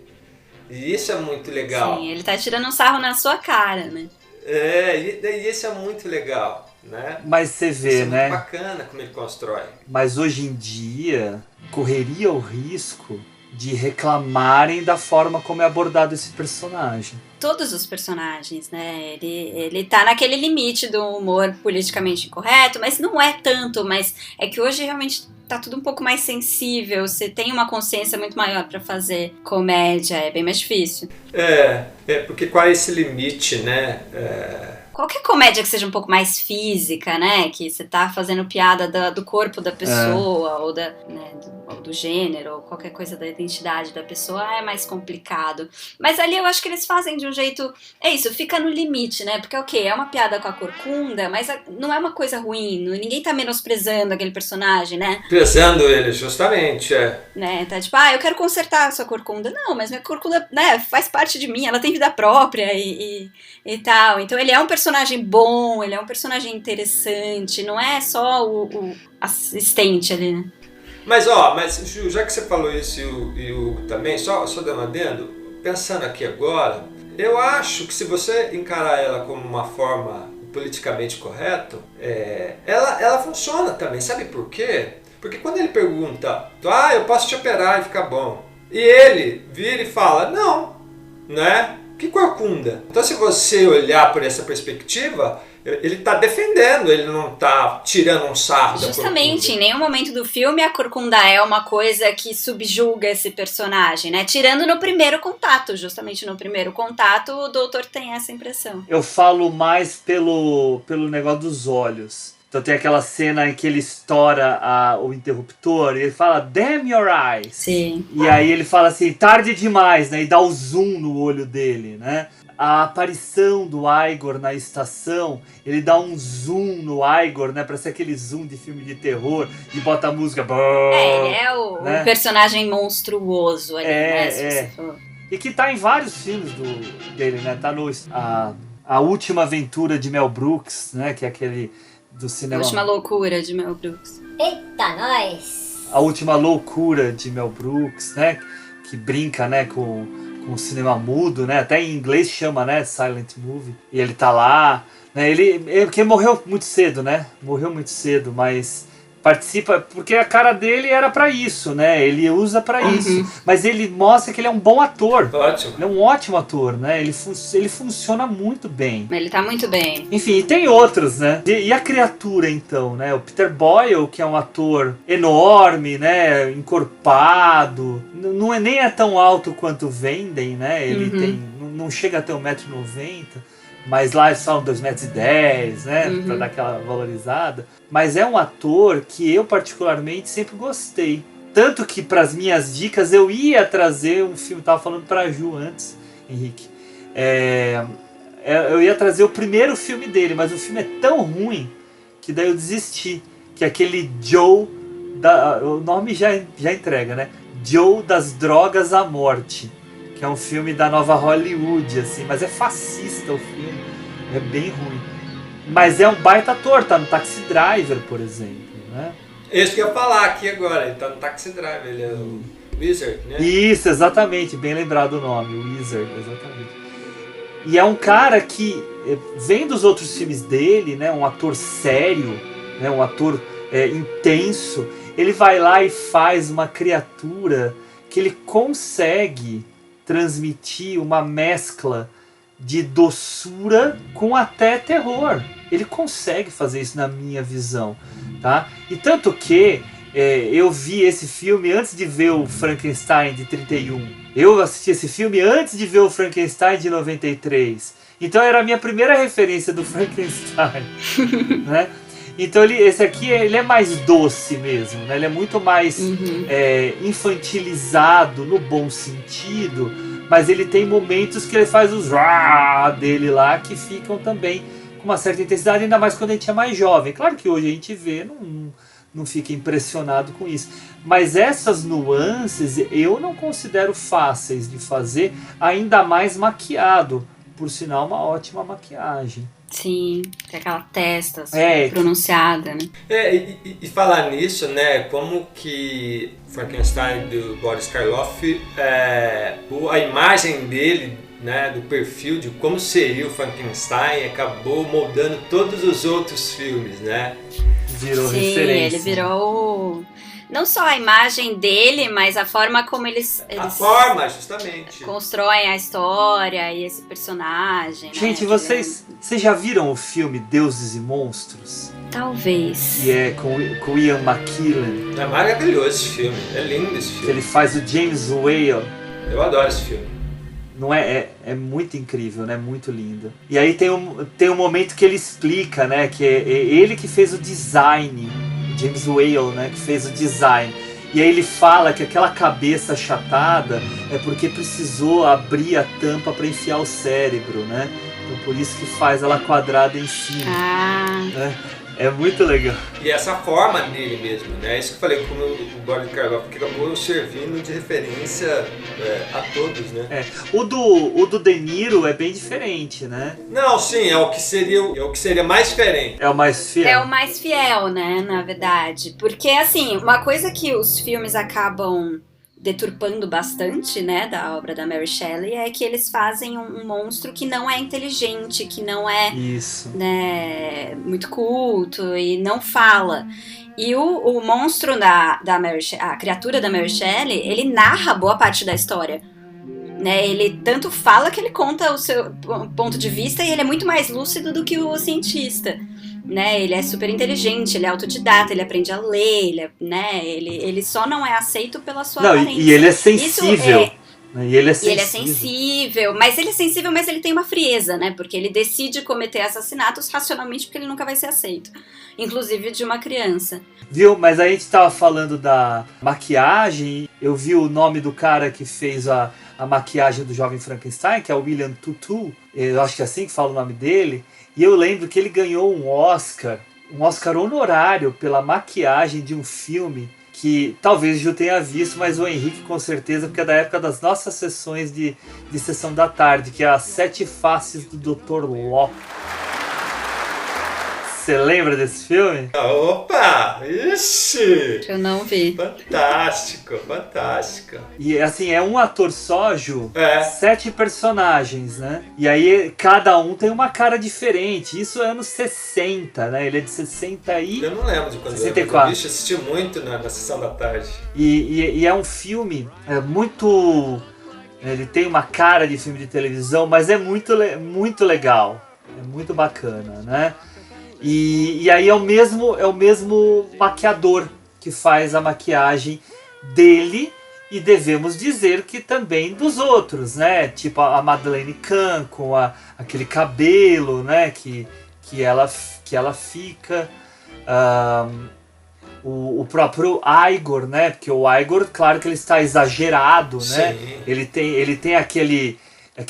E isso é muito legal. Sim, ele tá tirando um sarro na sua cara, né? E isso é muito legal, né? Mas você vê, isso né? É muito bacana como ele constrói. Mas hoje em dia correria o risco de reclamarem da forma como é abordado esse personagem. Todos os personagens, né? Ele tá naquele limite do humor politicamente incorreto, mas não é tanto, mas é que hoje realmente tá tudo um pouco mais sensível, você tem uma consciência muito maior pra fazer comédia, é bem mais difícil. Porque qual é esse limite, né? Qualquer comédia que seja um pouco mais física, né? Que você tá fazendo piada do corpo da pessoa, ou do gênero, ou qualquer coisa da identidade da pessoa, é mais complicado. Mas ali eu acho que eles fazem de um jeito... É isso, fica no limite, né? Porque, ok, é uma piada com a corcunda, mas não é uma coisa ruim. Ninguém tá menosprezando aquele personagem, né? Prezando ele, justamente, Né? Tá tipo, eu quero consertar a sua corcunda. Não, mas minha corcunda, né, faz parte de mim, ela tem vida própria e tal. Então ele é um personagem bom, ele é um personagem interessante, não é só o assistente ali, né? Mas Ju, já que você falou isso e o Hugo também, só dando um adendo, pensando aqui agora, eu acho que se você encarar ela como uma forma politicamente correta, ela funciona também. Sabe por quê? Porque quando ele pergunta, eu posso te operar e ficar bom, e ele vira e fala, não, né? Que corcunda? Então se você olhar por essa perspectiva, ele está defendendo, ele não está tirando um sarro da corcunda. Justamente, em nenhum momento do filme a corcunda é uma coisa que subjuga esse personagem, né? Tirando no primeiro contato, justamente no primeiro contato o doutor tem essa impressão. Eu falo mais pelo negócio dos olhos. Então tem aquela cena em que ele estoura o interruptor e ele fala, damn your eyes. Sim. E aí ele fala assim, tarde demais, né? E dá o zoom no olho dele, né? A aparição do Igor na estação, ele dá um zoom no Igor, né? Parece aquele zoom de filme de terror e bota a música. Ele é o personagem monstruoso ali, né? Se você for. E que tá em vários filmes dele, né? Tá no A Última Aventura de Mel Brooks, né? Que é aquele do cinema. A Última Loucura de Mel Brooks. Eita, nós! A Última Loucura de Mel Brooks, né? Que brinca, né, com o cinema mudo, né? Até em inglês chama, né, Silent Movie. E ele tá lá, né? Porque morreu muito cedo, né? Morreu muito cedo, mas participa porque a cara dele era pra isso, né? Ele usa pra isso, mas ele mostra que ele é um bom ator. Ótimo. Ele é um ótimo ator, né? Ele funciona muito bem. Ele tá muito bem. Enfim, e tem outros, né? E a criatura, então, né? O Peter Boyle, que é um ator enorme, né? Encorpado. Nem é tão alto quanto vendem, né? Ele não chega a ter 1,90 m. Mas lá eles falam 2,10 m, né? Pra dar aquela valorizada. Mas é um ator que eu particularmente sempre gostei. Tanto que para as minhas dicas eu ia trazer um filme, tava falando pra Ju antes, Henrique. Eu ia trazer o primeiro filme dele, mas o filme é tão ruim que daí eu desisti. Que é aquele Joe, o nome já entrega, né? Joe das Drogas à Morte. Que é um filme da nova Hollywood, assim, mas é fascista o filme, é bem ruim. Mas é um baita ator, tá no Taxi Driver, por exemplo, né? Esse que eu ia falar aqui agora, ele tá no Taxi Driver, ele é o Wizard, né? Isso, exatamente, bem lembrado o nome, o Wizard, exatamente. E é um cara que, vendo os outros filmes dele, né, um ator sério, né, um ator intenso, ele vai lá e faz uma criatura que ele consegue transmitir uma mescla de doçura com até terror. Ele consegue fazer isso na minha visão, tá? E tanto que eu vi esse filme antes de ver o Frankenstein de 31. Eu assisti esse filme antes de ver o Frankenstein de 93. Então era a minha primeira referência do Frankenstein, né? Então esse aqui ele é mais doce mesmo, né? Ele é muito mais infantilizado no bom sentido, mas ele tem momentos que ele faz os rá dele lá que ficam também com uma certa intensidade, ainda mais quando a gente é mais jovem. Claro que hoje a gente vê, não fica impressionado com isso. Mas essas nuances eu não considero fáceis de fazer, ainda mais maquiado. Por sinal, uma ótima maquiagem. Sim, tem aquela testa assim, pronunciada, né? E falar nisso, né, como que Frankenstein do Boris Karloff, a imagem dele, né, do perfil de como seria o Frankenstein, acabou moldando todos os outros filmes, né? Virou Sim, referência. Ele virou não só a imagem dele, mas a forma como eles a forma, justamente. Constroem a história e esse personagem. Gente, né? vocês já viram o filme Deuses e Monstros? Talvez. Que é com Ian McKellen. É maravilhoso esse filme, é lindo esse filme. Que ele faz o James Whale. Eu adoro esse filme. Não é muito incrível, né? Muito lindo. E aí tem um momento que ele explica, né? Que é ele que fez o design. James Whale, né, que fez o design. E aí ele fala que aquela cabeça achatada é porque precisou abrir a tampa para enfiar o cérebro, né? Então por isso que faz ela quadrada em cima. Né? É muito legal. E essa forma dele mesmo, né? Isso que eu falei, como o Boris Karloff, que acabou servindo de referência a todos, né? O do De Niro é bem diferente, né? Não, sim, é o que seria mais diferente. É o mais fiel. É o mais fiel, né, na verdade. Porque, assim, uma coisa que os filmes acabam deturpando bastante, né, da obra da Mary Shelley, é que eles fazem um monstro que não é inteligente, que não é né, muito culto e não fala. E o monstro da Mary Shelley, a criatura da Mary Shelley, ele narra boa parte da história. Né, ele tanto fala que ele conta o seu ponto de vista e ele é muito mais lúcido do que o cientista. Né, ele é super inteligente, ele é autodidata, ele aprende a ler, ele só não é aceito pela sua aparência. E ele é sensível. E ele é sensível. Mas ele é sensível, mas ele tem uma frieza, né? Porque ele decide cometer assassinatos racionalmente porque ele nunca vai ser aceito. Inclusive de uma criança. Viu? Mas aí a gente tava falando da maquiagem. Eu vi o nome do cara que fez a maquiagem do Jovem Frankenstein, que é o William Tutu. Eu acho que é assim que fala o nome dele. E eu lembro que ele ganhou um Oscar honorário pela maquiagem de um filme que talvez o Ju tenha visto, mas o Henrique com certeza, porque é da época das nossas sessões de sessão da tarde, que é As Sete Faces do Dr. Locke. Você lembra desse filme? Opa! Ixi! Eu não vi. Fantástico. E assim, é um ator só, Ju, É. 7 personagens, né? E aí cada um tem uma cara diferente. Isso é anos 60, né? Ele é de 60 e... Eu não lembro de quando 64. eu assisti muito na sessão da tarde. E é um filme muito... Ele tem uma cara de filme de televisão, mas é muito legal. É muito bacana, né? E aí é o mesmo maquiador que faz a maquiagem dele, e devemos dizer que também dos outros, né? Tipo a Madeleine Kahn com aquele cabelo, né? Que ela fica... O próprio Igor, né? Porque o Igor, claro que ele está exagerado, né? Sim. Ele tem aquele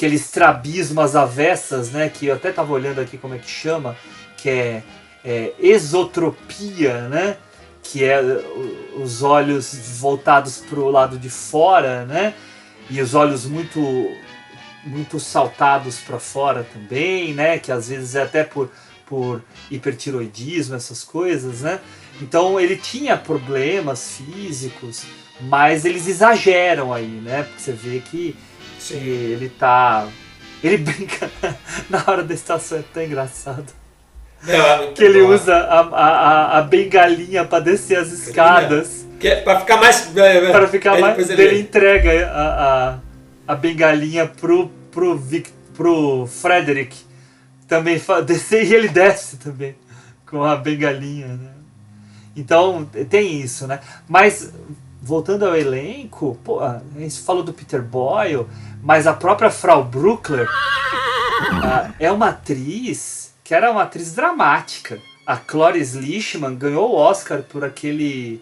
estrabismo às avessas, né? Que eu até estava olhando aqui como é que chama, que é esotropia, né? Que é os olhos voltados para o lado de fora, né? E os olhos muito saltados para fora também, né? Que às vezes é até por hipertiroidismo, essas coisas, né? Então ele tinha problemas físicos, mas eles exageram aí, né? Porque você vê que ele brinca na hora da estação, é tão engraçado. Que ele usa a bengalinha para descer as escadas. Para ficar mais... Para ficar mais... Ele entrega a bengalinha pro Frederick também descer, e ele desce também com a bengalinha, né? Então tem isso, né? Mas voltando ao elenco, pô, a gente falou do Peter Boyle, mas a própria Frau Bruckler é uma atriz que era uma atriz dramática. A Cloris Leachman ganhou o Oscar por aquele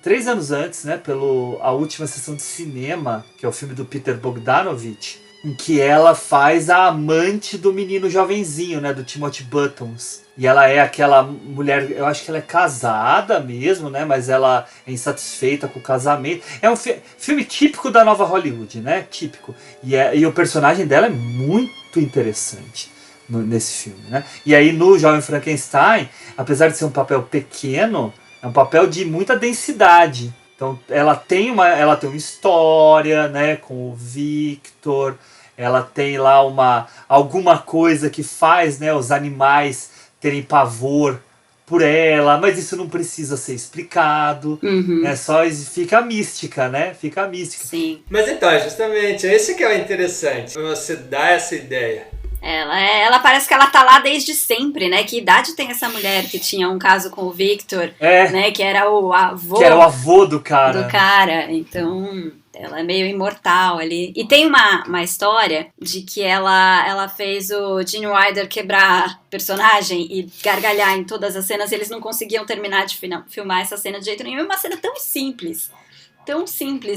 3 anos antes, né? Pelo A Última Sessão de Cinema, que é o filme do Peter Bogdanovich, em que ela faz a amante do menino jovenzinho, né? Do Timothy Buttons. E ela é aquela mulher, eu acho que ela é casada mesmo, né? Mas ela é insatisfeita com o casamento. É um filme típico da nova Hollywood, né? Típico. E o personagem dela é muito interessante nesse filme, né? E aí no Jovem Frankenstein, apesar de ser um papel pequeno, é um papel de muita densidade. Então ela tem uma história, né? Com o Victor. Ela tem lá alguma coisa que faz, né, os animais terem pavor por ela, mas isso não precisa ser explicado. É só fica mística, né? Fica mística. Sim. Mas então, justamente, é esse que é o interessante. Você dá essa ideia. Ela parece que ela tá lá desde sempre, né? Que idade tem essa mulher que tinha um caso com o Victor, né? Que era o avô. Que era o avô do cara. Então, ela é meio imortal ali. E tem uma história de que ela fez o Gene Wilder quebrar personagem e gargalhar em todas as cenas. E eles não conseguiam terminar de filmar essa cena de jeito nenhum. É uma cena tão simples,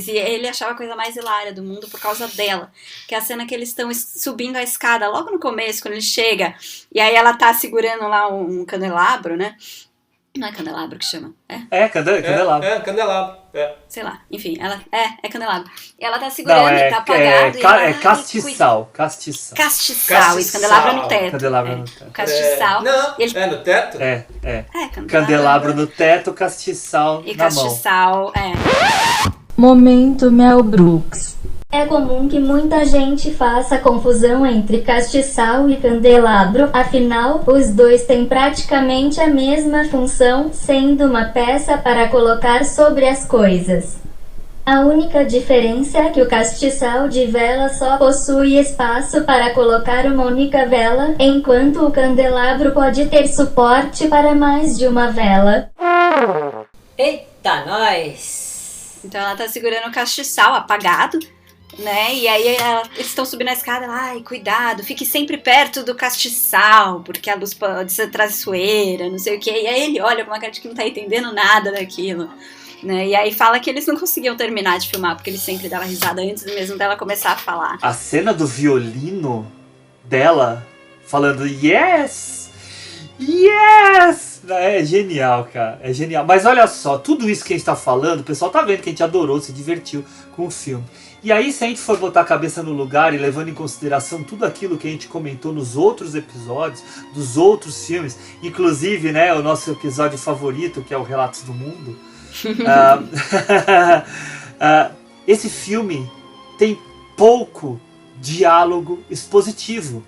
e ele achava a coisa mais hilária do mundo por causa dela, que é a cena que eles estão subindo a escada logo no começo, quando ele chega, e aí ela tá segurando lá um candelabro, né? Não é candelabro que chama? Candelabro. Candelabro. Sei lá, enfim, ela é candelabro. E ela tá segurando e tá apagado. Castiçal. Castiçal, isso, candelabro no teto. Candelabro no teto. Castiçal. Não, é no teto? Candelabro no teto, castiçal e na mão. castiçal, Momento Mel Brooks. É comum que muita gente faça confusão entre castiçal e candelabro, afinal, os dois têm praticamente a mesma função, sendo uma peça para colocar sobre as coisas. A única diferença é que o castiçal de vela só possui espaço para colocar uma única vela, enquanto o candelabro pode ter suporte para mais de uma vela. Eita, nós! Então ela tá segurando o castiçal apagado, né? E aí eles estão subindo a escada, ai, cuidado, fique sempre perto do castiçal, porque a luz pode ser traiçoeira, não sei o que. E aí ele olha com uma cara de que não tá entendendo nada daquilo, né? E aí fala que eles não conseguiam terminar de filmar, porque ele sempre dava risada antes mesmo dela começar a falar. A cena do violino dela falando yes, Yes! É genial, cara. É genial. Mas olha só, tudo isso que a gente tá falando, o pessoal tá vendo que a gente adorou, se divertiu com o filme. E aí, se a gente for botar a cabeça no lugar e levando em consideração tudo aquilo que a gente comentou nos outros episódios, dos outros filmes, inclusive, né, o nosso episódio favorito, que é o Relatos do Mundo, esse filme tem pouco diálogo expositivo.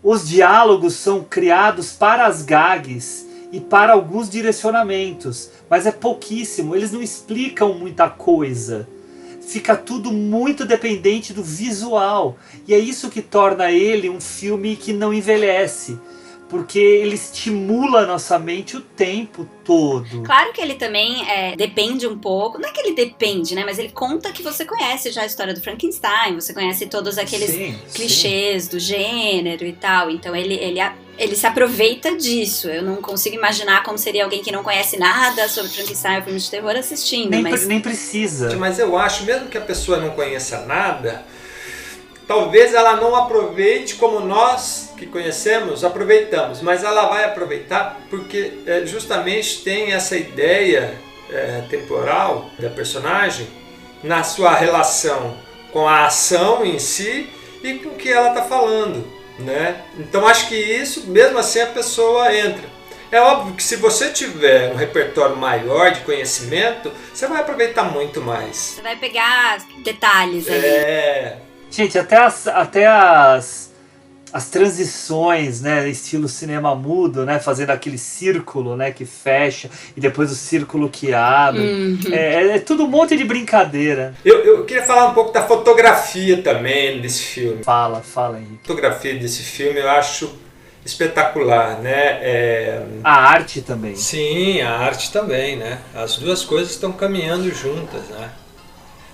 Os diálogos são criados para as gags e para alguns direcionamentos, mas é pouquíssimo, eles não explicam muita coisa. Fica tudo muito dependente do visual. E é isso que torna ele um filme que não envelhece. Porque ele estimula a nossa mente o tempo todo. Claro que ele também depende um pouco. Não é que ele depende, né? Mas ele conta que você conhece já a história do Frankenstein. Você conhece todos aqueles clichês do gênero e tal. Então ele se aproveita disso. Eu não consigo imaginar como seria alguém que não conhece nada sobre Frankenstein ou filme de terror assistindo. Nem precisa. Mas eu acho, mesmo que a pessoa não conheça nada, talvez ela não aproveite como nós que conhecemos aproveitamos. Mas ela vai aproveitar porque justamente tem essa ideia temporal da personagem na sua relação com a ação em si e com o que ela está falando, né? Então acho que isso, mesmo assim, a pessoa entra. É óbvio que se você tiver um repertório maior de conhecimento, você vai aproveitar muito mais. Você vai pegar detalhes ali. Gente, até as transições, né, estilo cinema mudo, né, fazendo aquele círculo, né, que fecha e depois o círculo que abre. Uhum. É tudo um monte de brincadeira. Eu queria falar um pouco da fotografia também desse filme. Fala, Henrique. A fotografia desse filme eu acho espetacular, né? A arte também. Sim, a arte também, né? As duas coisas estão caminhando juntas, né?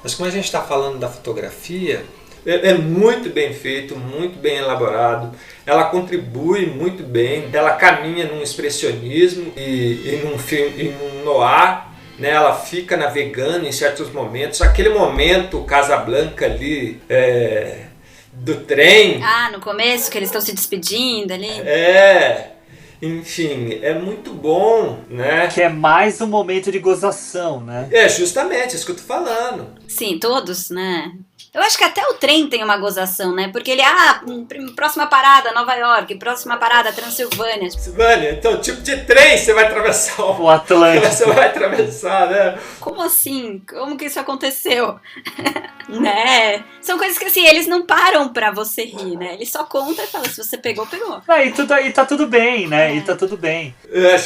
Mas como a gente está falando da fotografia, é muito bem feito, muito bem elaborado. Ela contribui muito bem. Ela caminha num expressionismo e num filme, e num noir, né? Ela fica navegando em certos momentos. Aquele momento Casablanca ali, do trem. No começo, que eles estão se despedindo ali. Enfim, é muito bom, né? Que é mais um momento de gozação, né? Justamente, isso que eu tô falando. Sim, todos, né? Eu acho que até o trem tem uma gozação, né? Porque ele, próxima parada, Nova York, próxima parada, Transilvânia. Então, tipo de trem você vai atravessar o Atlântico. Você vai atravessar, né? Como assim? Como que isso aconteceu? Né? São coisas que, assim, eles não param pra você rir, né? Eles só contam e falam, se você pegou, pegou. E tá tudo bem, né? E tá tudo bem.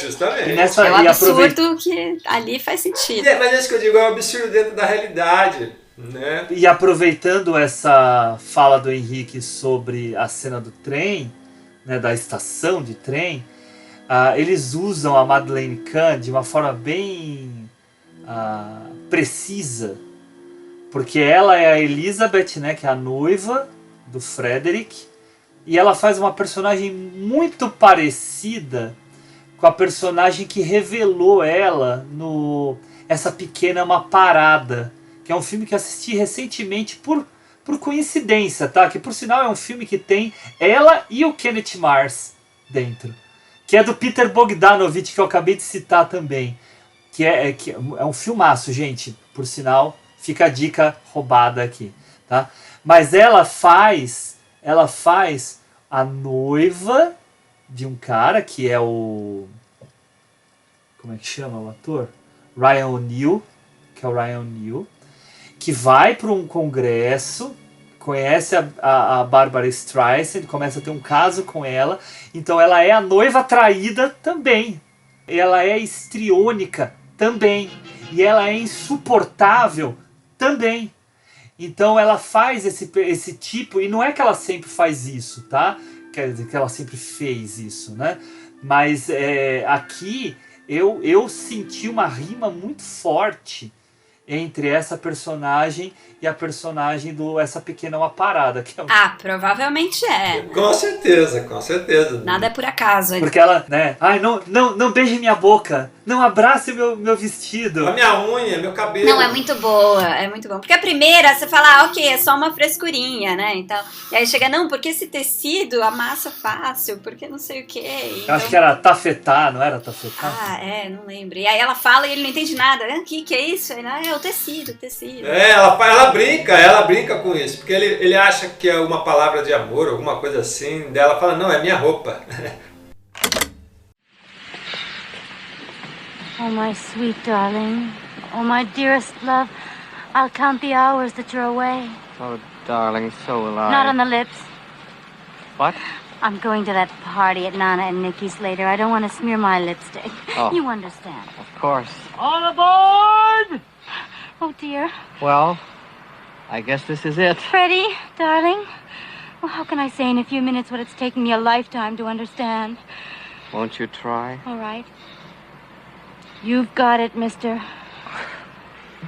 Justamente. É um absurdo que ali faz sentido. Mas é isso que eu digo, é um absurdo dentro da realidade. Né? E aproveitando essa fala do Henrique sobre a cena do trem, né, da estação de trem, eles usam a Madeleine Kahn de uma forma bem precisa, porque ela é a Elizabeth, né, que é a noiva do Frederick, e ela faz uma personagem muito parecida com a personagem que revelou ela no Essa Pequena é uma Parada, que é um filme que assisti recentemente por coincidência, tá? Que por sinal é um filme que tem ela e o Kenneth Mars dentro. Que é do Peter Bogdanovich, que eu acabei de citar também. Que é um filmaço, gente. Por sinal, fica a dica roubada aqui, tá? Mas ela faz a noiva de um cara que é o... Como é que chama o ator? Ryan O'Neal, que é o Ryan O'Neal, que vai para um congresso, conhece a Barbara Streisand, começa a ter um caso com ela, então ela é a noiva traída também. Ela é histriônica também. E ela é insuportável também. Então ela faz esse tipo, e não é que ela sempre faz isso, tá? Quer dizer, que ela sempre fez isso, né? Mas aqui eu senti uma rima muito forte entre essa personagem e a personagem do Essa Pequena Uma Parada. Que é Ah, provavelmente é. Com certeza, com certeza. Nada é por acaso. Porque ela, né? Ai, não beije minha boca. Não abrace meu vestido. A minha unha, meu cabelo. Não, é muito boa, é muito bom. Porque a primeira, você fala, ok, é só uma frescurinha, né? Então, e aí chega, não, porque esse tecido amassa fácil, porque não sei o quê. Então... Acho que era tafetá, não era tafetá? Não lembro. E aí ela fala e ele não entende nada. O que é isso? Ele, é o tecido. Ela brinca com isso, porque ele acha que é uma palavra de amor, alguma coisa assim. Daí ela fala, não, é minha roupa. Oh, my sweet darling. Oh, my dearest love. I'll count the hours that you're away. Oh, darling, so will I. Not on the lips. What? I'm going to that party at Nana and Nikki's later. I don't want to smear my lipstick. Oh. You understand. Of course. All aboard! Oh, dear. Well, I guess this is it. Freddie, darling. Well, how can I say in a few minutes what it's taken me a lifetime to understand? Won't you try? All right. You've got it, mister.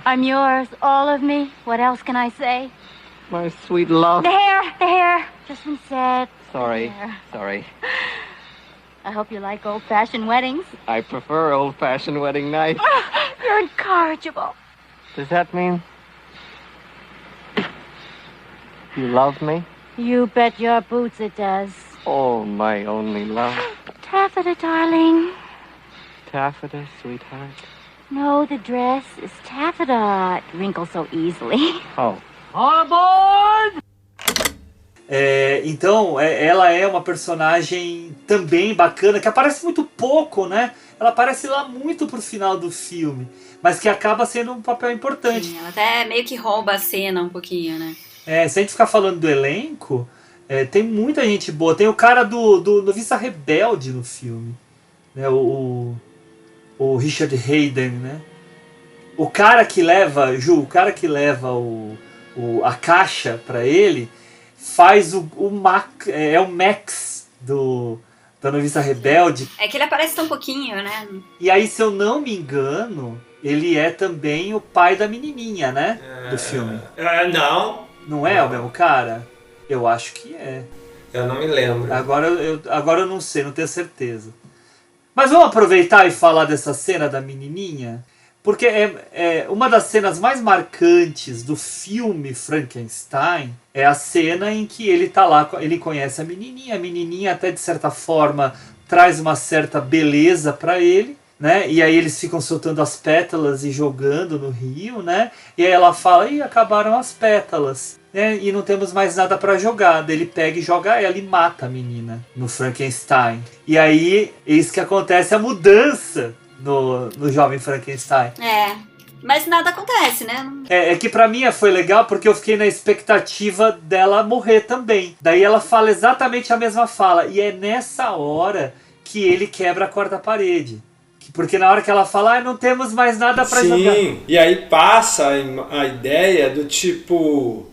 I'm yours, all of me. What else can I say? My sweet love. The hair. Just been said. Sorry. I hope you like old-fashioned weddings. I prefer old-fashioned wedding night. You're incorrigible. Does that mean you love me? You bet your boots it does. Oh, my only love. Taffeta, darling. Taffeta, sweetheart. No, the dress is taffeta. It wrinkles so easily. Oh. All aboard! Então, ela é uma personagem também bacana, que aparece muito pouco, né? Ela aparece lá muito pro final do filme, mas que acaba sendo um papel importante. Sim, ela até meio que rouba a cena um pouquinho, né? Se a gente ficar falando do elenco, tem muita gente boa. Tem o cara do Noviça Rebelde no filme, né? O Richard Hayden, né? O cara que leva, a caixa pra ele, faz o Max da Noviça Rebelde. É que ele aparece tão pouquinho, né? E aí, se eu não me engano, ele é também o pai da menininha, né? Do filme. Não. Não é o mesmo cara? Eu acho que é. Eu não me lembro. Agora eu não sei, não tenho certeza. Mas vamos aproveitar e falar dessa cena da menininha? Porque é uma das cenas mais marcantes do filme Frankenstein é a cena em que ele tá lá, ele conhece a menininha até de certa forma traz uma certa beleza para ele, né? E aí eles ficam soltando as pétalas e jogando no rio, né? E aí ela fala, acabaram as pétalas, né? E não temos mais nada para jogar. Daí ele pega e joga ela e mata a menina no Frankenstein. E aí, eis que acontece a mudança no Jovem Frankenstein. Mas nada acontece, né? É que pra mim foi legal porque eu fiquei na expectativa dela morrer também. Daí ela fala exatamente a mesma fala. E é nessa hora que ele quebra a quarta parede. Porque na hora que ela fala, não temos mais nada pra jogar. Sim, e aí passa a ideia do tipo,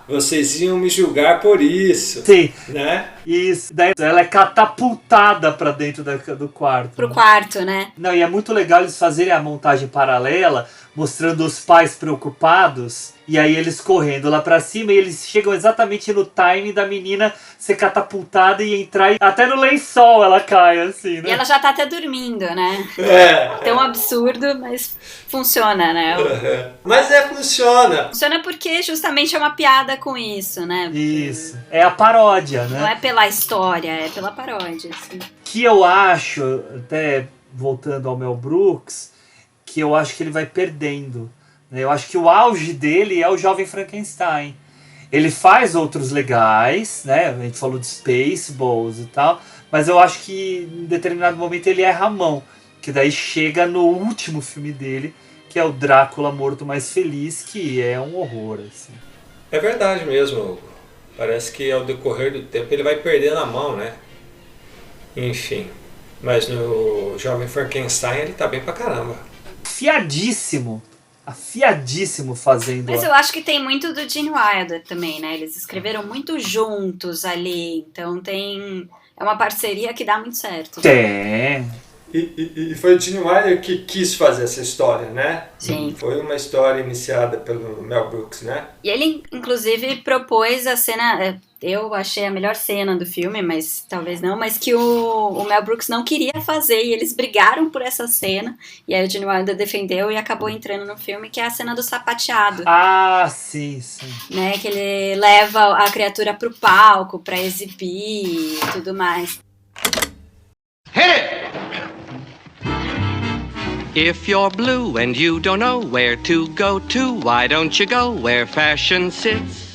vocês iam me julgar por isso. Sim. Né? Isso. Daí ela é catapultada pra dentro do quarto. Pro quarto, né? Não, e é muito legal eles fazerem a montagem paralela, mostrando os pais preocupados, e aí eles correndo lá pra cima, e eles chegam exatamente no time da menina ser catapultada e entrar, até no lençol ela cai, assim, né? E ela já tá até dormindo, né? Tão absurdo, mas funciona, né? Mas funciona. Funciona porque justamente é uma piada com isso, né? Isso. É a paródia, né? Não é pela história, é pela paródia, assim. Que eu acho, até voltando ao Mel Brooks, que eu acho que ele vai perdendo. Eu acho que o auge dele é o Jovem Frankenstein. Ele faz outros legais, né? A gente falou de Spaceballs e tal, mas eu acho que em determinado momento ele erra a mão, que daí chega no último filme dele, que é o Drácula Morto Mais Feliz, que é um horror, assim. É verdade mesmo, Hugo. Parece que ao decorrer do tempo ele vai perdendo a mão, né? Enfim. Mas no Jovem Frankenstein ele tá bem pra caramba. Afiadíssimo fazendo. Mas eu acho que tem muito do Gene Wilder também, né? Eles escreveram muito juntos ali, então é uma parceria que dá muito certo. Tem. E foi o Gene Wilder que quis fazer essa história, né? Sim. Foi uma história iniciada pelo Mel Brooks, né? E ele, inclusive, propôs a cena... Eu achei a melhor cena do filme, mas talvez não, mas que o Mel Brooks não queria fazer, e eles brigaram por essa cena, e aí o Gene Wilder defendeu e acabou entrando no filme, que é a cena do sapateado. Ah, sim. Né, que ele leva a criatura pro palco pra exibir e tudo mais. Hit it! If you're blue and you don't know where to go to, why don't you go where fashion sits?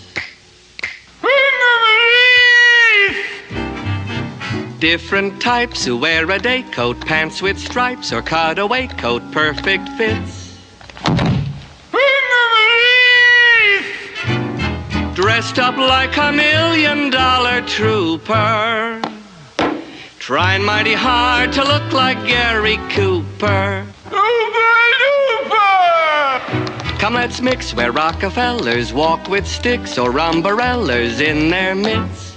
Different types who wear a day coat, pants with stripes, or cutaway coat, perfect fits. Dressed up like a $1 million trooper, trying mighty hard to look like Gary Cooper. Come, let's mix where Rockefellers walk with sticks or umbrellas in their midst.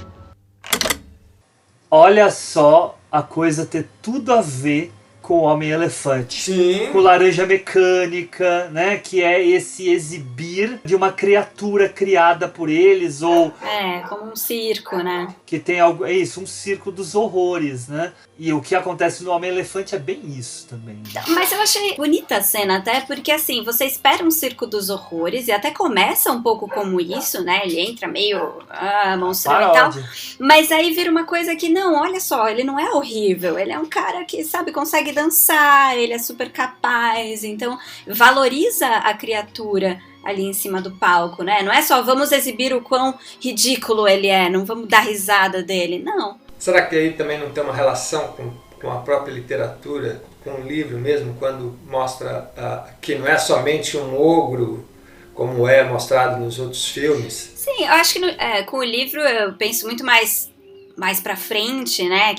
Olha só a coisa ter tudo a ver com o Homem-Elefante. Sim. Com Laranja Mecânica, né? Que é esse exibir de uma criatura criada por eles, ou... como um circo, né? Que tem algo... É isso, um circo dos horrores, né? E o que acontece no Homem-Elefante é bem isso também. Né? Mas eu achei bonita a cena, até porque assim, você espera um circo dos horrores, e até começa um pouco como isso, né? Ele entra meio monstrão e tal. Mas aí vira uma coisa que, não, olha só, ele não é horrível. Ele é um cara que, sabe, consegue dançar, ele é super capaz. Então, valoriza a criatura ali em cima do palco, né? Não é só vamos exibir o quão ridículo ele é, não vamos dar risada dele, não. Será que aí também não tem uma relação com a própria literatura, com o livro mesmo, quando mostra que não é somente um ogro, como é mostrado nos outros filmes? Sim, eu acho que com o livro eu penso muito mais pra frente, né,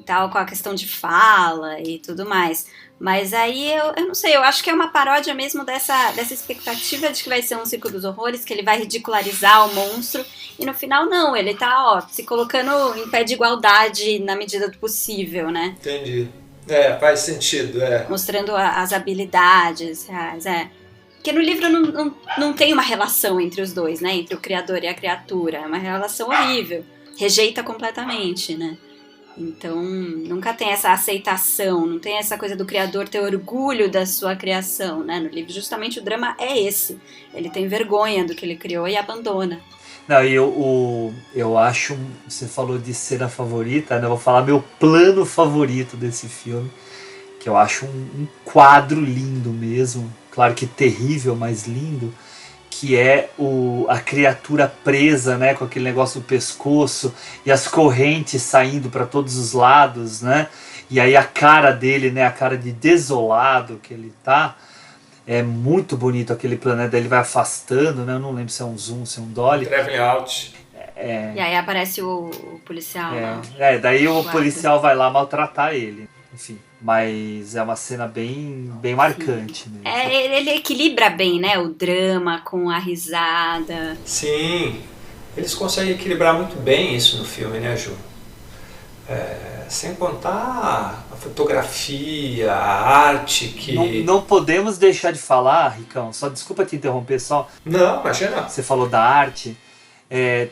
tal, com a questão de fala e tudo mais. Mas aí eu não sei, eu acho que é uma paródia mesmo dessa expectativa de que vai ser um circo dos horrores, que ele vai ridicularizar o monstro, e no final não, ele tá, se colocando em pé de igualdade na medida do possível, né? Entendi. Faz sentido, Mostrando as habilidades reais, Porque no livro não tem uma relação entre os dois, né, entre o criador e a criatura, é uma relação horrível, rejeita completamente, né? Então, nunca tem essa aceitação, não tem essa coisa do criador ter orgulho da sua criação, né? No livro, justamente, o drama é esse. Ele tem vergonha do que ele criou e abandona. Não, e eu acho... Você falou de cena favorita, né? Eu vou falar meu plano favorito desse filme, que eu acho um quadro lindo mesmo. Claro que terrível, mas lindo. Que é a criatura presa, né, com aquele negócio no pescoço e as correntes saindo para todos os lados, né? E aí a cara dele, né, a cara de desolado que ele tá, é muito bonito aquele planeta. Ele vai afastando, né? Eu não lembro se é um zoom, se é um dolly. Traveling out. E aí aparece o policial. Daí o policial vai lá maltratar ele. Enfim, mas é uma cena bem marcante mesmo. Ele equilibra bem, né, o drama com a risada. Sim, eles conseguem equilibrar muito bem isso no filme, né, Ju? Sem contar a fotografia, a arte que... Não podemos deixar de falar, Ricão, só desculpa te interromper só. Não, imagina. Você falou da arte,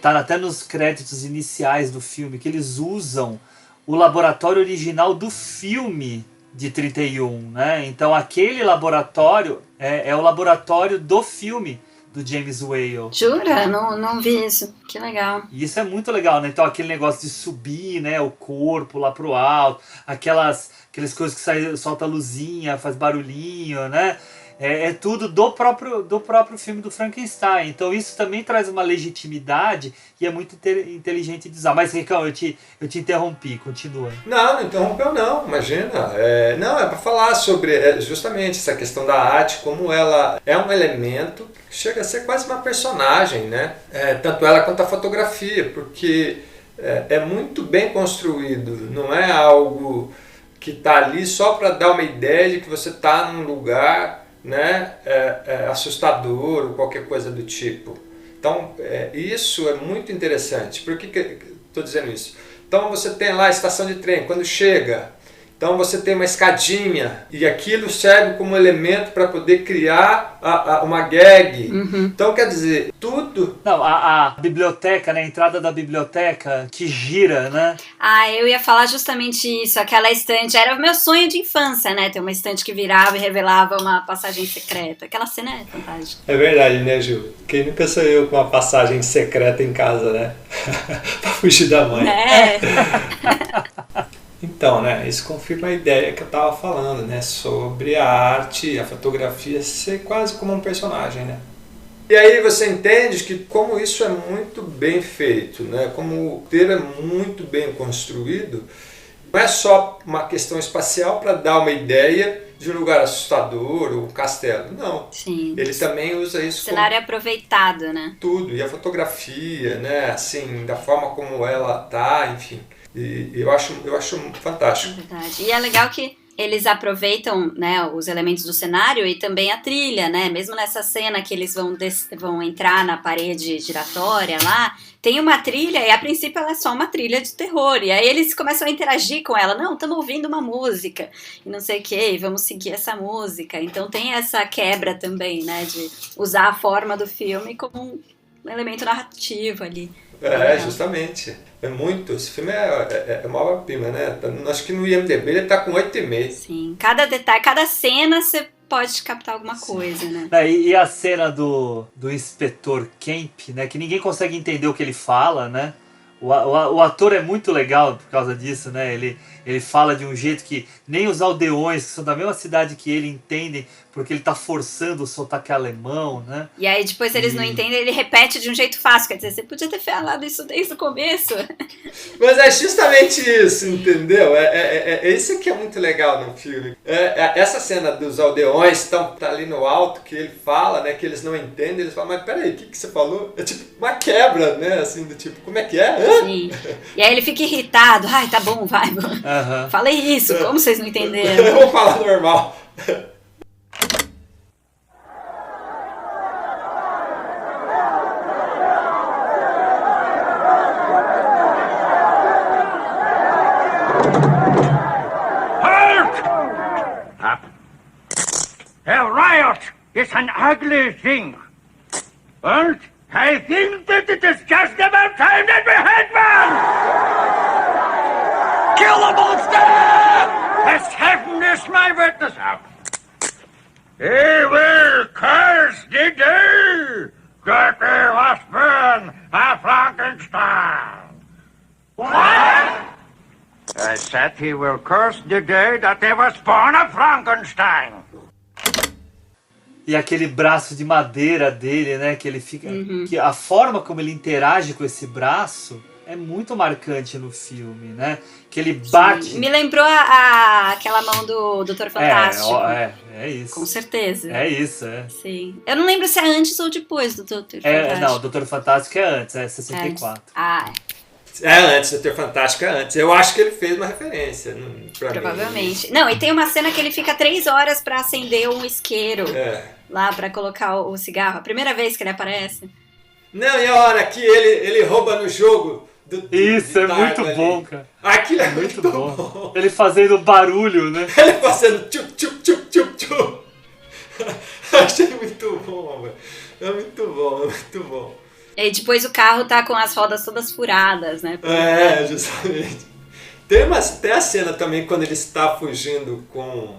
tá até nos créditos iniciais do filme, que eles usam o laboratório original do filme de 31, né? Então aquele laboratório é o laboratório do filme do James Whale. Jura? Não vi isso. Que legal. E isso é muito legal, né? Então aquele negócio de subir, né, o corpo lá pro alto, aquelas coisas que solta luzinha, faz barulhinho, né? É tudo do próprio filme do Frankenstein. Então isso também traz uma legitimidade e é muito inteligente de usar. Mas, Ricão, eu te interrompi, continua. Não interrompeu não, imagina. É para falar sobre justamente essa questão da arte, como ela é um elemento que chega a ser quase uma personagem, né? Tanto ela quanto a fotografia, porque é muito bem construído, não é algo que está ali só para dar uma ideia de que você está num lugar, né, assustador ou qualquer coisa do tipo. Então isso é muito interessante. Por que estou dizendo isso? Então você tem lá a estação de trem, quando chega Então você tem uma escadinha e aquilo serve como elemento para poder criar uma gag. Então quer dizer, tudo... Não, a biblioteca, né? A entrada da biblioteca que gira, né? Ah, eu ia falar justamente isso, aquela estante, era o meu sonho de infância, né? Ter uma estante que virava e revelava uma passagem secreta. Aquela cena é fantástica. É verdade, né, Ju? Quem nunca sonhou com uma passagem secreta em casa, né? Pra fugir da mãe. É. Então, né, isso confirma a ideia que eu estava falando, né, sobre a arte, a fotografia ser quase como um personagem, né. E aí você entende que como isso é muito bem feito, né, como o roteiro é muito bem construído, não é só uma questão espacial para dar uma ideia de um lugar assustador ou um castelo, não. Sim. Ele também usa isso como... O cenário é aproveitado, né. Tudo, e a fotografia, né, assim, da forma como ela tá, enfim... E eu acho fantástico. É verdade. E é legal que eles aproveitam, né, os elementos do cenário e também a trilha, né? Mesmo nessa cena que eles vão entrar na parede giratória lá, tem uma trilha e a princípio ela é só uma trilha de terror. E aí eles começam a interagir com ela. Não, estamos ouvindo uma música e não sei o que, vamos seguir essa música. Então tem essa quebra também, né? De usar a forma do filme como um elemento narrativo ali. Justamente. É muito. Esse filme é uma obra-prima, né? Acho que no IMDb ele tá com 8,5. Sim. Cada detalhe, cada cena você pode captar alguma coisa, né? E a cena do inspetor Kemp, né? Que ninguém consegue entender o que ele fala, né? O ator é muito legal por causa disso, né? Ele fala de um jeito que nem os aldeões, que são da mesma cidade que ele, entendem, porque ele tá forçando o sotaque alemão, né? E aí depois eles não entendem, ele repete de um jeito fácil, quer dizer, você podia ter falado isso desde o começo. Mas é justamente isso, entendeu? Isso que é muito legal no filme. Essa cena dos aldeões tá ali no alto, que ele fala, né, que eles não entendem, eles falam, mas peraí, o que você falou? É tipo uma quebra, né, assim, do tipo, como é que é? Sim. E aí ele fica irritado, ai, tá bom, vai, falei isso, como vocês não entenderam? Eu vou falar normal. A riot is an ugly thing. And I think that it is just about time that we had one! Kill the monster! As heaven is my witness. He will curse the day that he was born a Frankenstein. What? I said he will curse the day that he was born a Frankenstein. E aquele braço de madeira dele, né? Que ele fica. Que a forma como ele interage com esse braço é muito marcante no filme, né? Que ele bate. Sim. Me lembrou aquela mão do Dr. Fantástico. É isso. Com certeza. É isso, Sim. Eu não lembro se é antes ou depois do Dr. Fantástico. Não, o Dr. Fantástico é antes, é 64. É antes, o Dr. Fantástico é antes. Eu acho que ele fez uma referência. Provavelmente. Mim. Não, e tem uma cena que ele fica 3 horas pra acender um isqueiro. Lá pra colocar o cigarro. A primeira vez que ele aparece. Não, e a hora que ele rouba no jogo. Isso, é muito bom, cara. Aquilo é muito bom. Ele fazendo barulho, né? Ele fazendo tchup, tchup, tchup, tchup, tchup. Achei muito bom, velho. É muito bom. E depois o carro tá com as rodas todas furadas, né? Justamente. Tem a cena também quando ele está fugindo com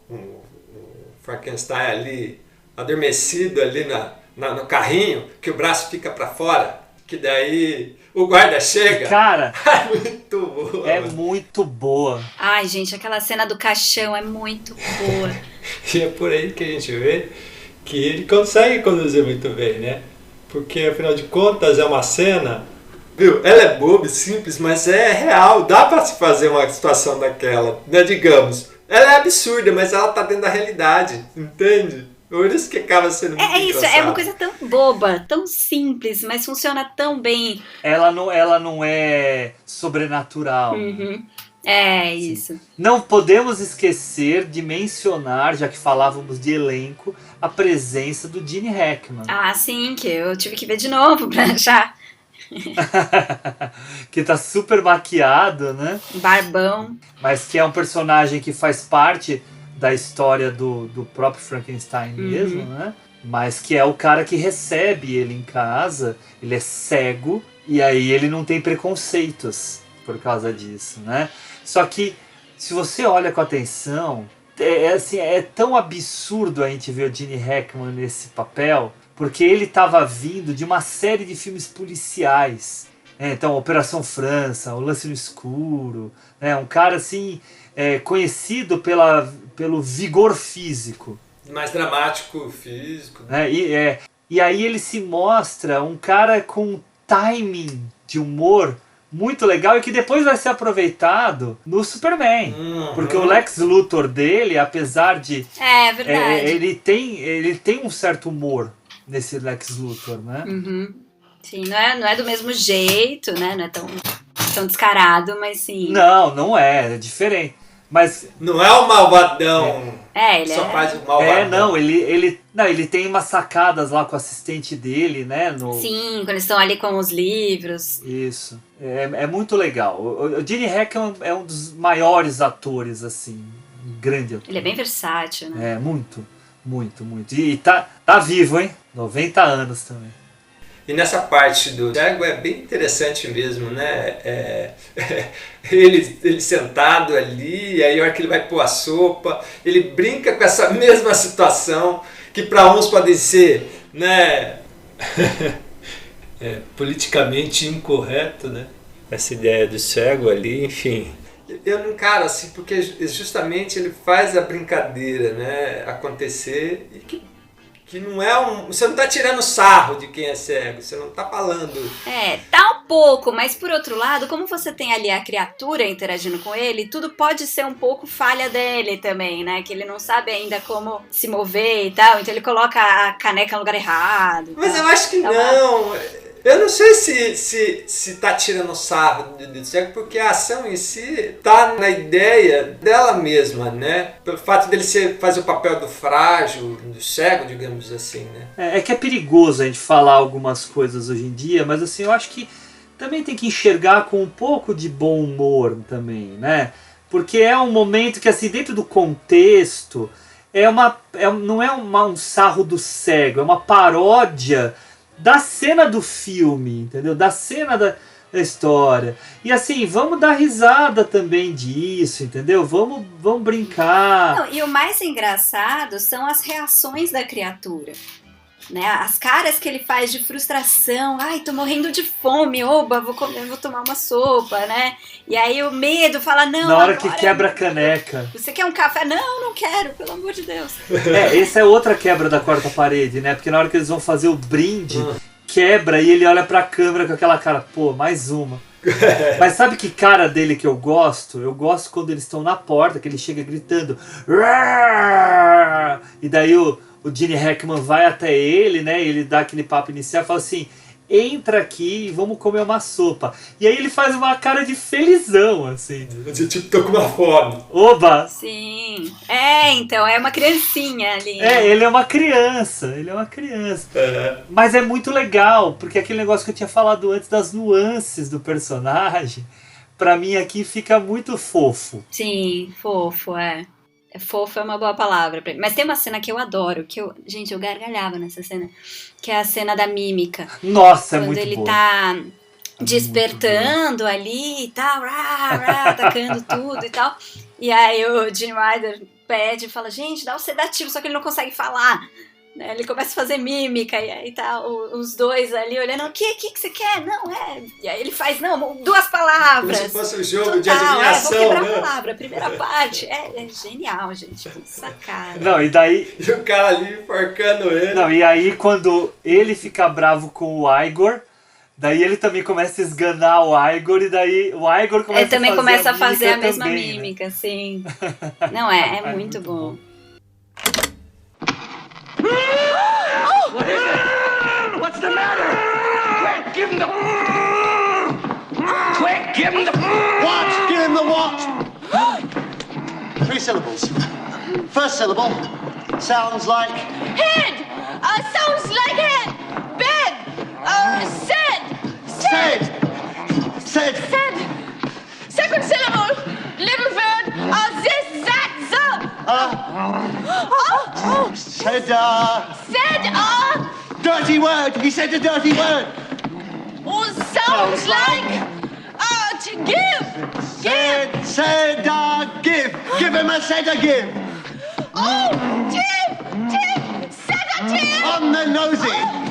o Frankenstein ali, adormecido ali no carrinho, que o braço fica pra fora, que daí o guarda chega. Cara, muito boa. É muito boa. Ai, gente, aquela cena do caixão é muito boa. E é por aí que a gente vê que ele consegue conduzir muito bem, né? Porque, afinal de contas, é uma cena... Viu? Ela é boba, simples, mas é real. Dá pra se fazer uma situação daquela, né? Digamos. Ela é absurda, mas ela tá dentro da realidade, entende? Por isso que acaba sendo muito isso, é uma coisa tão boba, tão simples, mas funciona tão bem. Ela não é sobrenatural. É isso. Não podemos esquecer de mencionar, já que falávamos de elenco, a presença do Gene Hackman. Ah, sim, que eu tive que ver de novo pra achar. que tá super maquiado, né? Barbão. Mas que é um personagem que faz parte da história do próprio Frankenstein mesmo, né? Mas que é o cara que recebe ele em casa, ele é cego, e aí ele não tem preconceitos por causa disso, né? Só que, se você olha com atenção, é tão absurdo a gente ver o Gene Hackman nesse papel, porque ele estava vindo de uma série de filmes policiais. Então, Operação França, O Lance no Escuro, né? Um cara assim, conhecido pelo vigor físico. Mais dramático, físico. E aí ele se mostra um cara com timing de humor muito legal e que depois vai ser aproveitado no Superman. Porque o Lex Luthor dele, apesar de... É verdade. Ele tem um certo humor nesse Lex Luthor, né? Sim, não é do mesmo jeito, né? Não é tão descarado, mas sim. Não é diferente. Mas não é o malvadão. Ele só faz o malvadão. Ele tem umas sacadas lá com o assistente dele, né? Sim, quando eles estão ali com os livros. Isso. É muito legal. O Gene Hackman é um dos maiores atores, assim. Um grande ator. Ele é bem versátil, né? Muito. E tá vivo, hein? 90 anos também. E nessa parte do cego é bem interessante mesmo, né? Ele sentado ali, aí a hora que ele vai pôr a sopa, ele brinca com essa mesma situação, que para uns pode ser, né? Politicamente incorreto, né? Essa ideia do cego ali, enfim. Eu não encaro assim, porque justamente ele faz a brincadeira, né, acontecer e que não é você não tá tirando sarro de quem é cego, você não tá falando. Tá um pouco, mas por outro lado, como você tem ali a criatura interagindo com ele, tudo pode ser um pouco falha dele também, né? Que ele não sabe ainda como se mover e tal, então ele coloca a caneca no lugar errado. Mas eu acho que não. Eu não sei se tá tirando sarro do cego, porque a ação em si tá na ideia dela mesma, né? Pelo fato dele fazer o papel do frágil, do cego, digamos assim, né? É que é perigoso a gente falar algumas coisas hoje em dia, mas assim, eu acho que também tem que enxergar com um pouco de bom humor também, né? Porque é um momento que, assim, dentro do contexto, não é um sarro do cego, é uma paródia da cena do filme, entendeu? Da cena da história. E assim, vamos dar risada também disso, entendeu? Vamos brincar. Não, e o mais engraçado são as reações da criatura, né? As caras que ele faz de frustração. Ai, tô morrendo de fome, oba, vou tomar uma sopa, né? E aí o medo fala, não, na hora agora, que quebra a caneca. Você quer um café? Não quero, pelo amor de Deus. Essa é outra quebra da quarta parede, né? Porque na hora que eles vão fazer o brinde, quebra e ele olha pra câmera com aquela cara, pô, mais uma. Mas sabe que cara dele que eu gosto? Eu gosto quando eles estão na porta, que ele chega gritando. E daí o Gene Hackman vai até ele, né? Ele dá aquele papo inicial e fala assim: entra aqui e vamos comer uma sopa. E aí ele faz uma cara de felizão, assim. Tipo, tô com uma fome. Oba! Sim. Então, é uma criancinha ali. Ele é uma criança. Mas é muito legal, porque aquele negócio que eu tinha falado antes das nuances do personagem, pra mim aqui fica muito fofo. Sim, fofo, Fofo é uma boa palavra. Mas tem uma cena que eu adoro, gente, eu gargalhava nessa cena, que é a cena da mímica. Nossa, é muito boa. Quando ele tá despertando ali e tal, atacando tudo e tal. E aí o Gene Wilder pede e fala, gente, dá um sedativo, só que ele não consegue falar. Ele começa a fazer mímica e aí tá os dois ali olhando, o que você quer? Não, E aí ele faz, duas palavras. Como se fosse um jogo de adivinhação, vou quebrar né? a palavra, a primeira parte. É genial, gente, sacada. Não, e daí... E o cara ali enforcando ele. Não, e aí quando ele fica bravo com o Igor, daí ele também começa a esganar o Igor, e daí o Igor começa ele também começa a fazer a mesma também, mímica, sim. Não, é muito bom. What is it? What's the matter? Quick, give him the... Quick, give him the... What? Give him the what? 3 syllables. First syllable sounds like... Head! Sounds like head! Bed! Said! Said. Second syllable. Little bird. This, that, the. Said, Said, dirty word. He said a dirty word. Sounds like. To give. Said, give. Give him a give. Oh, tip. Sedative. On the nosy.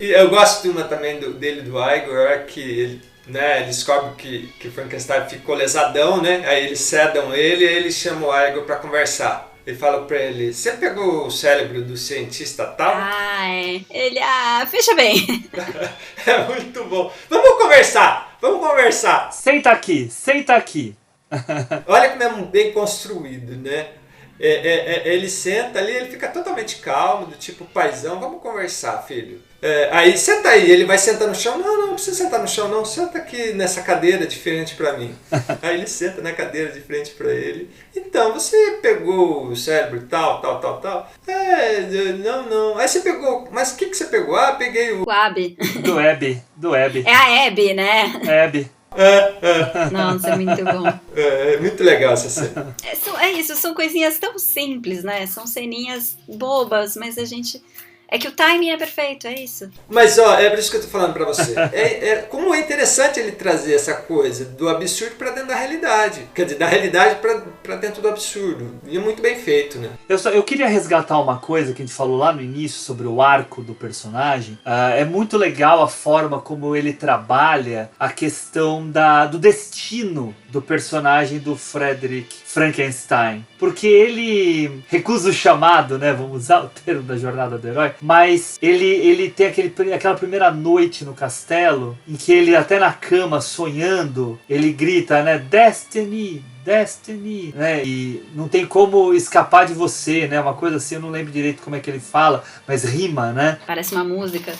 E eu gosto de uma também dele, do Igor, que ele, né, ele descobre que Frankenstein ficou lesadão, né? Aí eles sedam ele e ele chama o Igor pra conversar. Ele fala pra ele, você pegou o cérebro do cientista tal? Ai, ele, fecha bem. É muito bom. Vamos conversar. Senta aqui. Olha como é bem construído, né? Ele senta ali, ele fica totalmente calmo, do tipo, paizão, vamos conversar, filho. Aí, senta aí, ele vai sentar no chão. Não precisa sentar no chão, não. Senta aqui nessa cadeira de frente pra mim. Aí ele senta na cadeira de frente pra ele. Então, você pegou o cérebro tal. Não. Aí você pegou, mas o que você pegou? Peguei o Abby. Do Abby. É a Abby, né? Abby. Nossa, é muito bom. É muito legal essa cena. É isso, são coisinhas tão simples, né? São ceninhas bobas, mas a gente... É que o timing é perfeito, é isso. Mas, é por isso que eu tô falando pra você. Como é interessante ele trazer essa coisa do absurdo pra dentro da realidade. Quer dizer, da realidade pra dentro do absurdo. E é muito bem feito, né? Eu queria resgatar uma coisa que a gente falou lá no início sobre o arco do personagem. É muito legal a forma como ele trabalha a questão do destino do personagem do Frederick Frankenstein. Porque ele recusa o chamado, né? Vamos usar o termo da jornada do herói. Mas ele tem aquela primeira noite no castelo, em que ele até na cama, sonhando, ele grita, né? Destiny, né? E não tem como escapar de você, né? Uma coisa assim, eu não lembro direito como é que ele fala, mas rima, né? Parece uma música.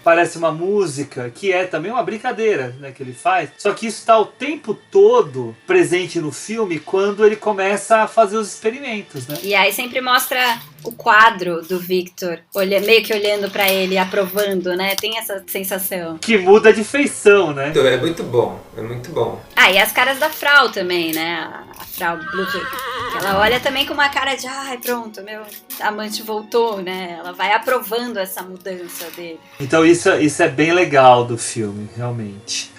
Parece uma música, que é também uma brincadeira, né? Que ele faz. Só que isso está o tempo todo presente no filme quando ele começa a fazer os experimentos, né? E aí sempre mostra o quadro do Victor, meio que olhando pra ele, aprovando, né? Tem essa sensação. Que muda de feição, né? É muito bom. E as caras da Frau também, né? A Frau Bluetooth. Ela olha também com uma cara de, pronto, meu amante voltou, né? Ela vai aprovando essa mudança dele. Então isso é bem legal do filme, realmente.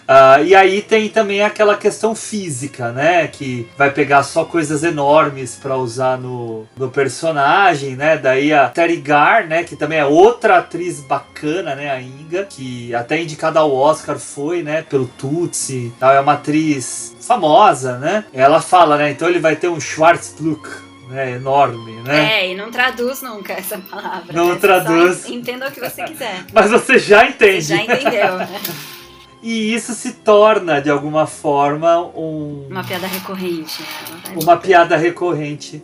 E aí tem também aquela questão física, né? Que vai pegar só coisas enormes pra usar no personagem, né? Daí a Teri Garr, né? Que também é outra atriz bacana, né? A Inga, que até indicada ao Oscar foi, né? Pelo Tootsie. É uma atriz famosa, né? Ela fala, né? Então ele vai ter um Schwarzblut, né, enorme, né? E não traduz nunca essa palavra. Não traduz. Só entenda o que você quiser. Mas você já entende. Você já entendeu, né? E isso se torna, de alguma forma, uma piada recorrente. Uma piada recorrente.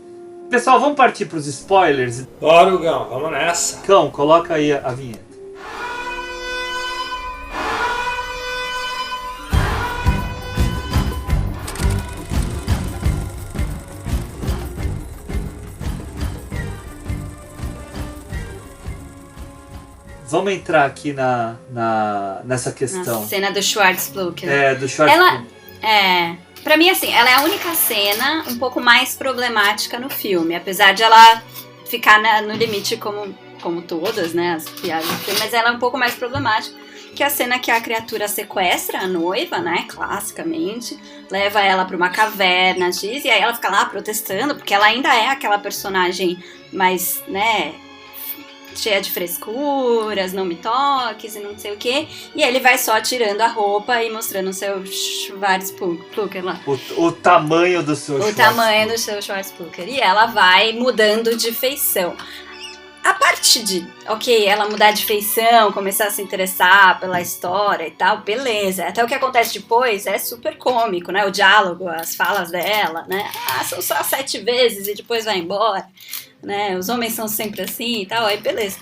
Pessoal, vamos partir para os spoilers? Bora, Gão, vamos nessa. Cão, coloca aí a vinheta. Vamos entrar aqui nessa questão. Na cena do Schwarzblut. Do Schwarzblut. Pra mim, assim, ela é a única cena um pouco mais problemática no filme. Apesar de ela ficar no limite como todas, né, as piadas do filme. Mas ela é um pouco mais problemática. Que é a cena que a criatura sequestra a noiva, né, classicamente. Leva ela pra uma caverna X. E aí ela fica lá protestando. Porque ela ainda é aquela personagem mais, né... cheia de frescuras, não me toques e não sei o que. E ele vai só tirando a roupa e mostrando o seu Schwarzblut lá. O tamanho do seu Schwarzblut. O tamanho do seu Schwarzblut. E ela vai mudando de feição. A parte de, ela mudar de feição, começar a se interessar pela história e tal, beleza. Até o que acontece depois é super cômico, né? O diálogo, as falas dela, né? São só 7 vezes e depois vai embora. Né, os homens são sempre assim e tal, aí beleza.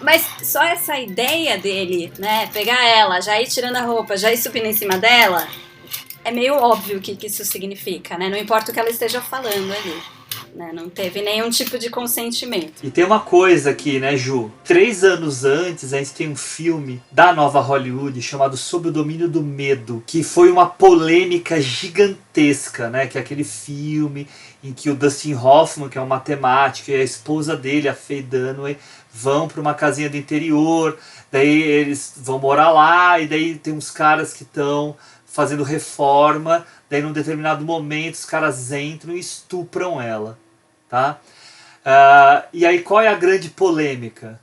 Mas só essa ideia dele, né, pegar ela, já ir tirando a roupa, já ir subindo em cima dela, é meio óbvio o que isso significa, né? Não importa o que ela esteja falando ali. Né? Não teve nenhum tipo de consentimento. E tem uma coisa aqui, né, Ju? 3 anos antes, a gente tem um filme da nova Hollywood chamado Sob o Domínio do Medo, que foi uma polêmica gigantesca, né? Que é aquele filme em que o Dustin Hoffman, que é um matemático, e a esposa dele, a Faye Dunaway, vão para uma casinha do interior, daí eles vão morar lá, e daí tem uns caras que estão fazendo reforma, daí num determinado momento os caras entram e estupram ela, tá? E aí qual é a grande polêmica?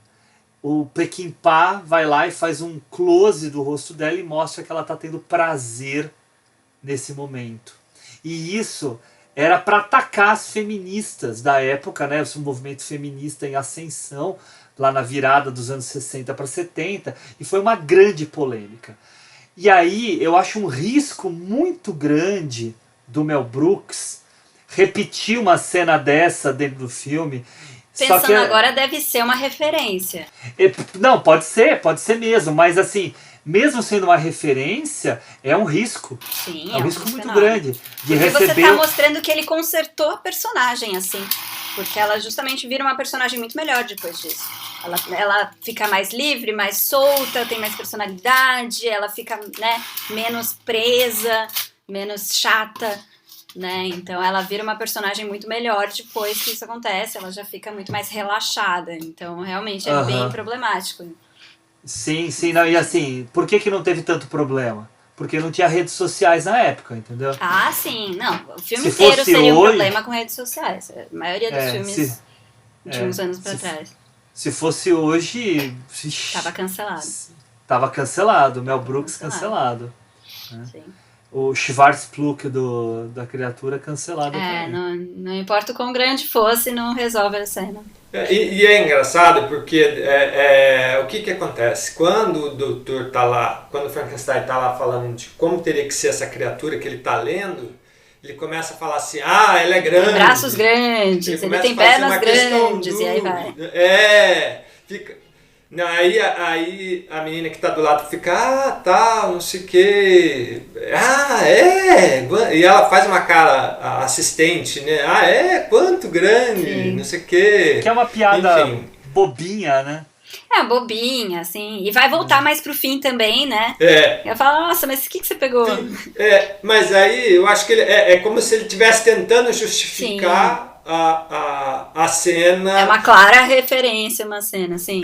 O Peckinpah vai lá e faz um close do rosto dela e mostra que ela está tendo prazer nesse momento. E isso era para atacar as feministas da época, né? O movimento feminista em ascensão, lá na virada dos anos 60 para 70, e foi uma grande polêmica. E aí eu acho um risco muito grande do Mel Brooks repetir uma cena dessa dentro do filme. Pensando só que agora, deve ser uma referência. Não, pode ser mesmo, mas assim, mesmo sendo uma referência, é um risco. Sim, é um risco muito enorme. grande de Porque receber. você tá mostrando que ele consertou a personagem, assim. Porque ela justamente vira uma personagem muito melhor depois disso. Ela fica mais livre, mais solta, tem mais personalidade, ela fica, né, menos presa, menos chata, né? Então ela vira uma personagem muito melhor depois que isso acontece, ela já fica muito mais relaxada. Então realmente é bem problemático. Sim, não, e assim, por que não teve tanto problema? Porque não tinha redes sociais na época, entendeu? Ah, sim, não. O filme Se inteiro fosse seria um hoje- problema com redes sociais. A maioria dos filmes de uns anos pra trás. Se fosse hoje, Tava cancelado. tava cancelado, Mel Brooks cancelado. Né? Sim. O Schwarzpluk da criatura cancelado também. Não importa o quão grande fosse, não resolve a cena. E é engraçado porque o que acontece? Quando o doutor tá lá, quando o Frankenstein tá lá falando de como teria que ser essa criatura que ele tá lendo, ele começa a falar assim, ela é grande. Tem braços grandes, ele tem pernas grandes, e aí vai. Fica... Não, aí a menina que tá do lado fica, não sei o quê. E ela faz uma cara assistente, né? Quanto grande, Sim. não sei o quê. Que é uma piada Enfim. bobinha, né? Bobinha, assim. E vai voltar mais pro fim também, né? Eu falo, nossa, mas o que você pegou? Mas aí eu acho que ele, é como se ele estivesse tentando justificar a cena. É uma clara referência, uma cena, sim.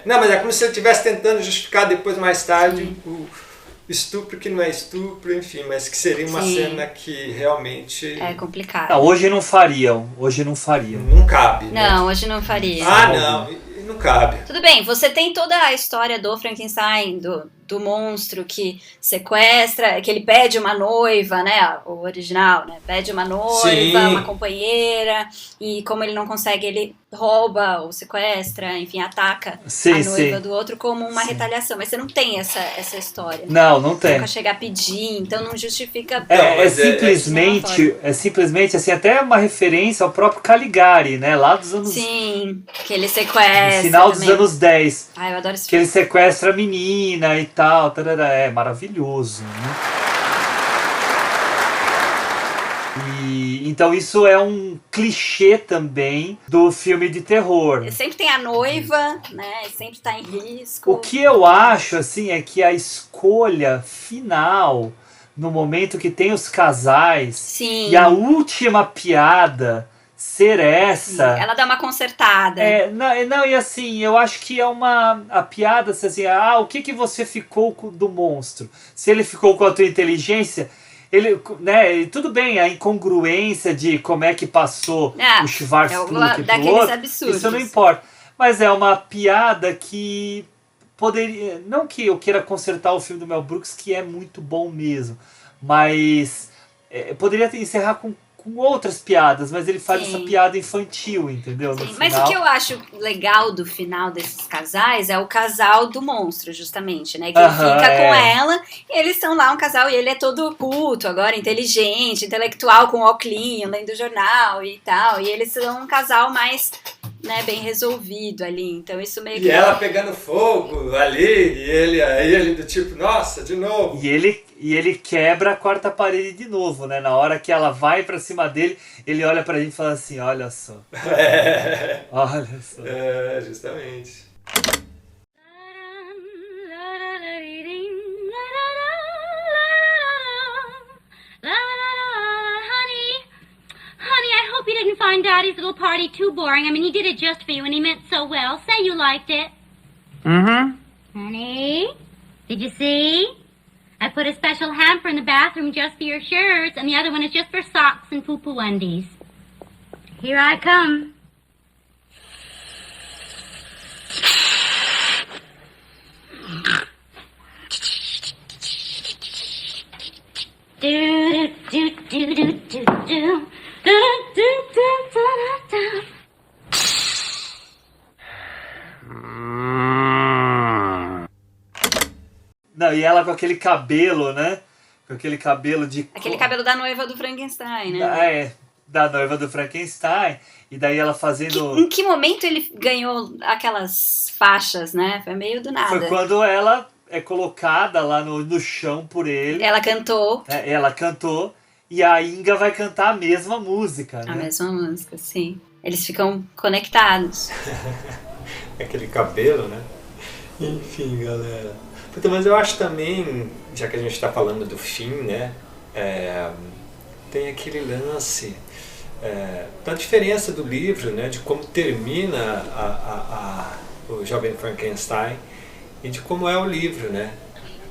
Não, mas é como se ele estivesse tentando justificar depois, mais tarde, o estupro que não é estupro, enfim, mas que seria uma cena que realmente... É complicado. Não, hoje não fariam. Não cabe, né? Não, hoje não faria. Não cabe. Tudo bem, você tem toda a história do Frankenstein, do monstro que sequestra, que ele pede uma noiva, né, o original, né, pede uma noiva, Sim. uma companheira, e como ele não consegue, ele rouba ou sequestra, enfim, ataca a noiva do outro como uma retaliação, mas você não tem essa história. Não tem. Nunca chegar a pedir, então não justifica... simplesmente, assim, até uma referência ao próprio Caligari, né, lá dos anos... Sim, que ele sequestra no final dos também. anos 10. Eu adoro esse que ele filme. sequestra a menina e tal, tarará, é maravilhoso, né? E então isso é um clichê também do filme de terror. Sempre tem a noiva, né? Sempre tá em risco. O que eu acho, assim, é que a escolha final, no momento que tem os casais, Sim. e a última piada ser essa... Ela dá uma consertada. E assim, eu acho que é a piada, assim, o que você ficou do monstro? Se ele ficou com a tua inteligência, ele, né, tudo bem, a incongruência de como é que passou o Schwarzpluk pro outro, absurdos. isso não importa. Mas é uma piada que poderia, não que eu queira consertar o filme do Mel Brooks, que é muito bom mesmo, mas poderia encerrar com outras piadas, mas ele faz essa piada infantil, entendeu? Sim, mas o que eu acho legal do final desses casais é o casal do monstro, justamente, né? Que ele fica com ela, e eles são lá um casal, e ele é todo culto agora, inteligente, intelectual, com óculos, lendo jornal e tal, e eles são um casal mais né, bem resolvido ali. Então isso meio que... E ela pegando fogo ali, e ele do tipo, nossa, de novo. E ele quebra a quarta parede de novo, né? Na hora que ela vai pra cima dele, ele olha pra gente e fala assim, olha só. Olha só. Justamente. Honey, I hope you didn't find Daddy's little party too boring. I mean, he did it just for you and he meant so well. Say you liked it. Mm-hmm. Honey, did you see? I put a special hamper in the bathroom just for your shirts, and the other one is just for socks and poo-poo undies. Here I come. Do do do do do do do do do do do. Não, e ela com aquele cabelo, né? Com aquele cabelo de... Aquele cabelo da noiva do Frankenstein, né? Da noiva do Frankenstein. E daí ela fazendo... Em que momento ele ganhou aquelas faixas, né? Foi meio do nada. Foi quando ela é colocada lá no chão por ele. Ela cantou. Ela cantou. E a Inga vai cantar a mesma música, né? A mesma música, sim. Eles ficam conectados. Aquele cabelo, né? Enfim, galera. Puta, mas eu acho também, já que a gente tá falando do fim, né? Tem aquele lance da diferença do livro, né? De como termina o Jovem Frankenstein e de como é o livro, né?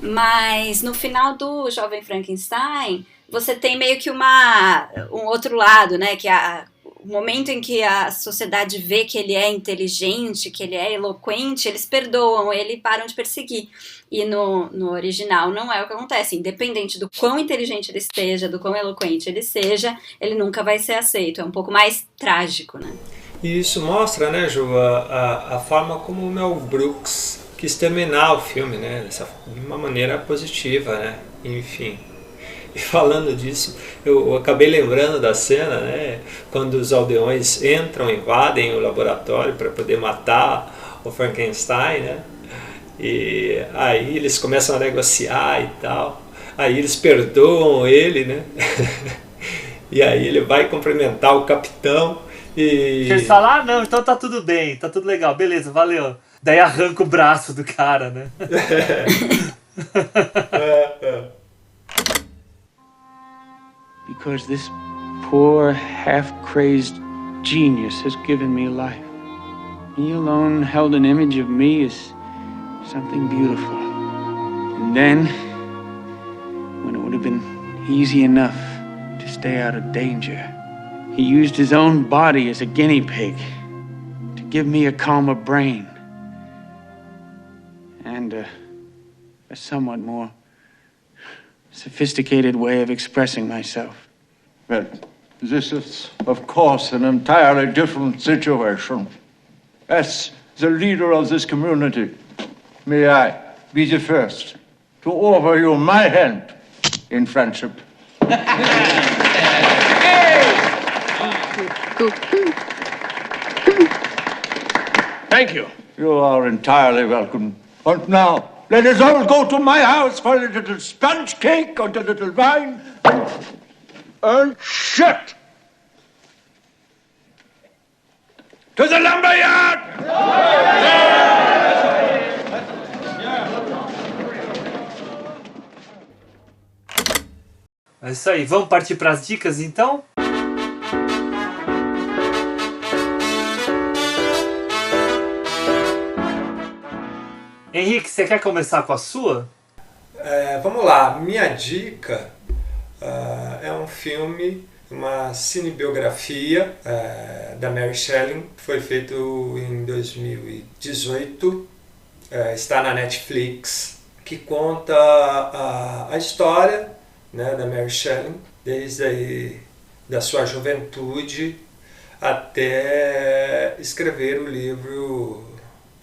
Mas no final do Jovem Frankenstein, você tem meio que um outro lado, né? Que o momento em que a sociedade vê que ele é inteligente, que ele é eloquente, eles perdoam ele e param de perseguir. E no original não é o que acontece. Independente do quão inteligente ele esteja, do quão eloquente ele seja, ele nunca vai ser aceito. É um pouco mais trágico, né? E isso mostra, né, Ju, a forma como o Mel Brooks quis terminar o filme, né? De uma maneira positiva, né? Enfim. E falando disso, eu acabei lembrando da cena, né? Quando os aldeões invadem o laboratório para poder matar o Frankenstein, né? E aí eles começam a negociar e tal. Aí eles perdoam ele, né? E aí ele vai cumprimentar o capitão e... Ele fala, não, então tá tudo bem, tá tudo legal, beleza, valeu. Daí arranca o braço do cara, né? Because this poor, half-crazed genius has given me life. He alone held an image of me as something beautiful. And then, when it would have been easy enough to stay out of danger, he used his own body as a guinea pig to give me a calmer brain and a somewhat more sophisticated way of expressing myself. Well, this is, of course, an entirely different situation. As the leader of this community, may I be the first to offer you my hand in friendship. Thank you. You are entirely welcome. And now, let us all go to my house for a little sponge cake and a little wine and shit! To the lumberyard! É isso aí, vamos partir para as dicas então? Henrique, você quer começar com a sua? Vamos lá, minha dica é um filme, uma cinebiografia da Mary Shelley, foi feito em 2018, está na Netflix, que conta a história, né, da Mary Shelley, desde aí, da sua juventude até escrever o livro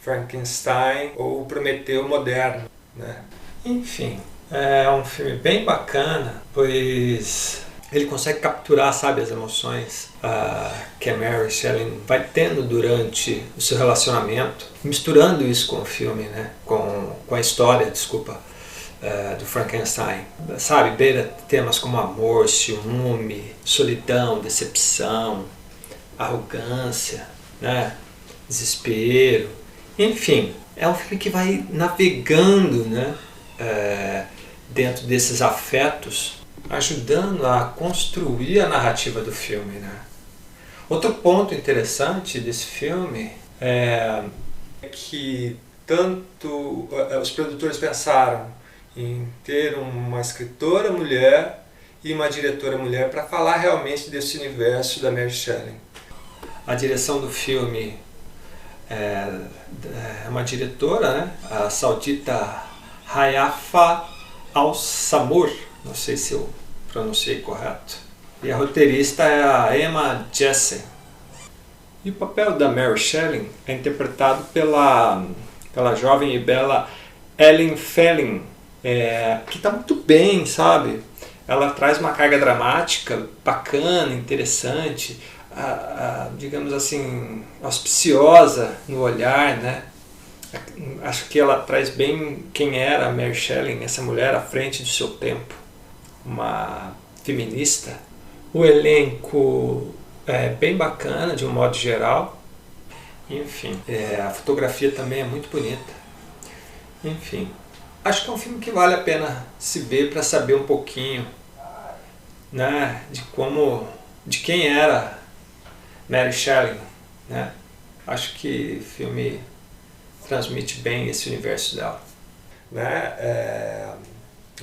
Frankenstein ou Prometeu Moderno, né? Enfim, é um filme bem bacana, pois ele consegue capturar, sabe, as emoções que a Mary Shelley vai tendo durante o seu relacionamento, misturando isso com o filme, né? com a história, do Frankenstein. Sabe, beira temas como amor, ciúme, solidão, decepção, arrogância, né? Desespero, enfim. É um filme que vai navegando, né? Dentro desses afetos, ajudando a construir a narrativa do filme, né? Outro ponto interessante desse filme é que tanto os produtores pensaram em ter uma escritora mulher e uma diretora mulher para falar realmente desse universo da Mary Shelley. A direção do filme é uma diretora, né? A saudita Hayafa Al-Samur, não sei se eu pronunciei correto. E a roteirista é a Emma Jessen. E o papel da Mary Shelley é interpretado pela jovem e bela Ellen Fanning, que está muito bem, sabe? Ela traz uma carga dramática bacana, interessante, digamos assim, auspiciosa no olhar, né? Acho que ela traz bem quem era a Mary Shelley, essa mulher à frente do seu tempo, uma feminista. O elenco é bem bacana, de um modo geral. Enfim, a fotografia também é muito bonita. Enfim, acho que é um filme que vale a pena se ver para saber um pouquinho, né, de quem era Mary Shelley, né? Acho que o filme transmite bem esse universo dela, né? É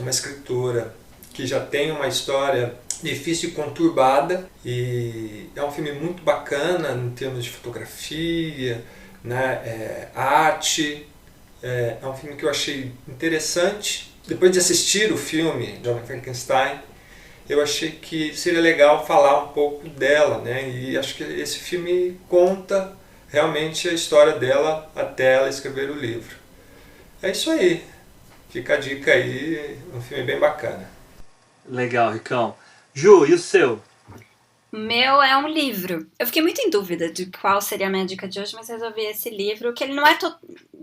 uma escritora que já tem uma história difícil e conturbada, e é um filme muito bacana em termos de fotografia, né? Arte. É um filme que eu achei interessante. Depois de assistir o filme Jovem Frankenstein, eu achei que seria legal falar um pouco dela, né? E acho que esse filme conta realmente a história dela até ela escrever o livro. É isso aí. Fica a dica aí, um filme bem bacana. Legal, Ricão. Ju, e o seu? O meu é um livro. Eu fiquei muito em dúvida de qual seria a minha dica de hoje, mas resolvi esse livro, que ele não é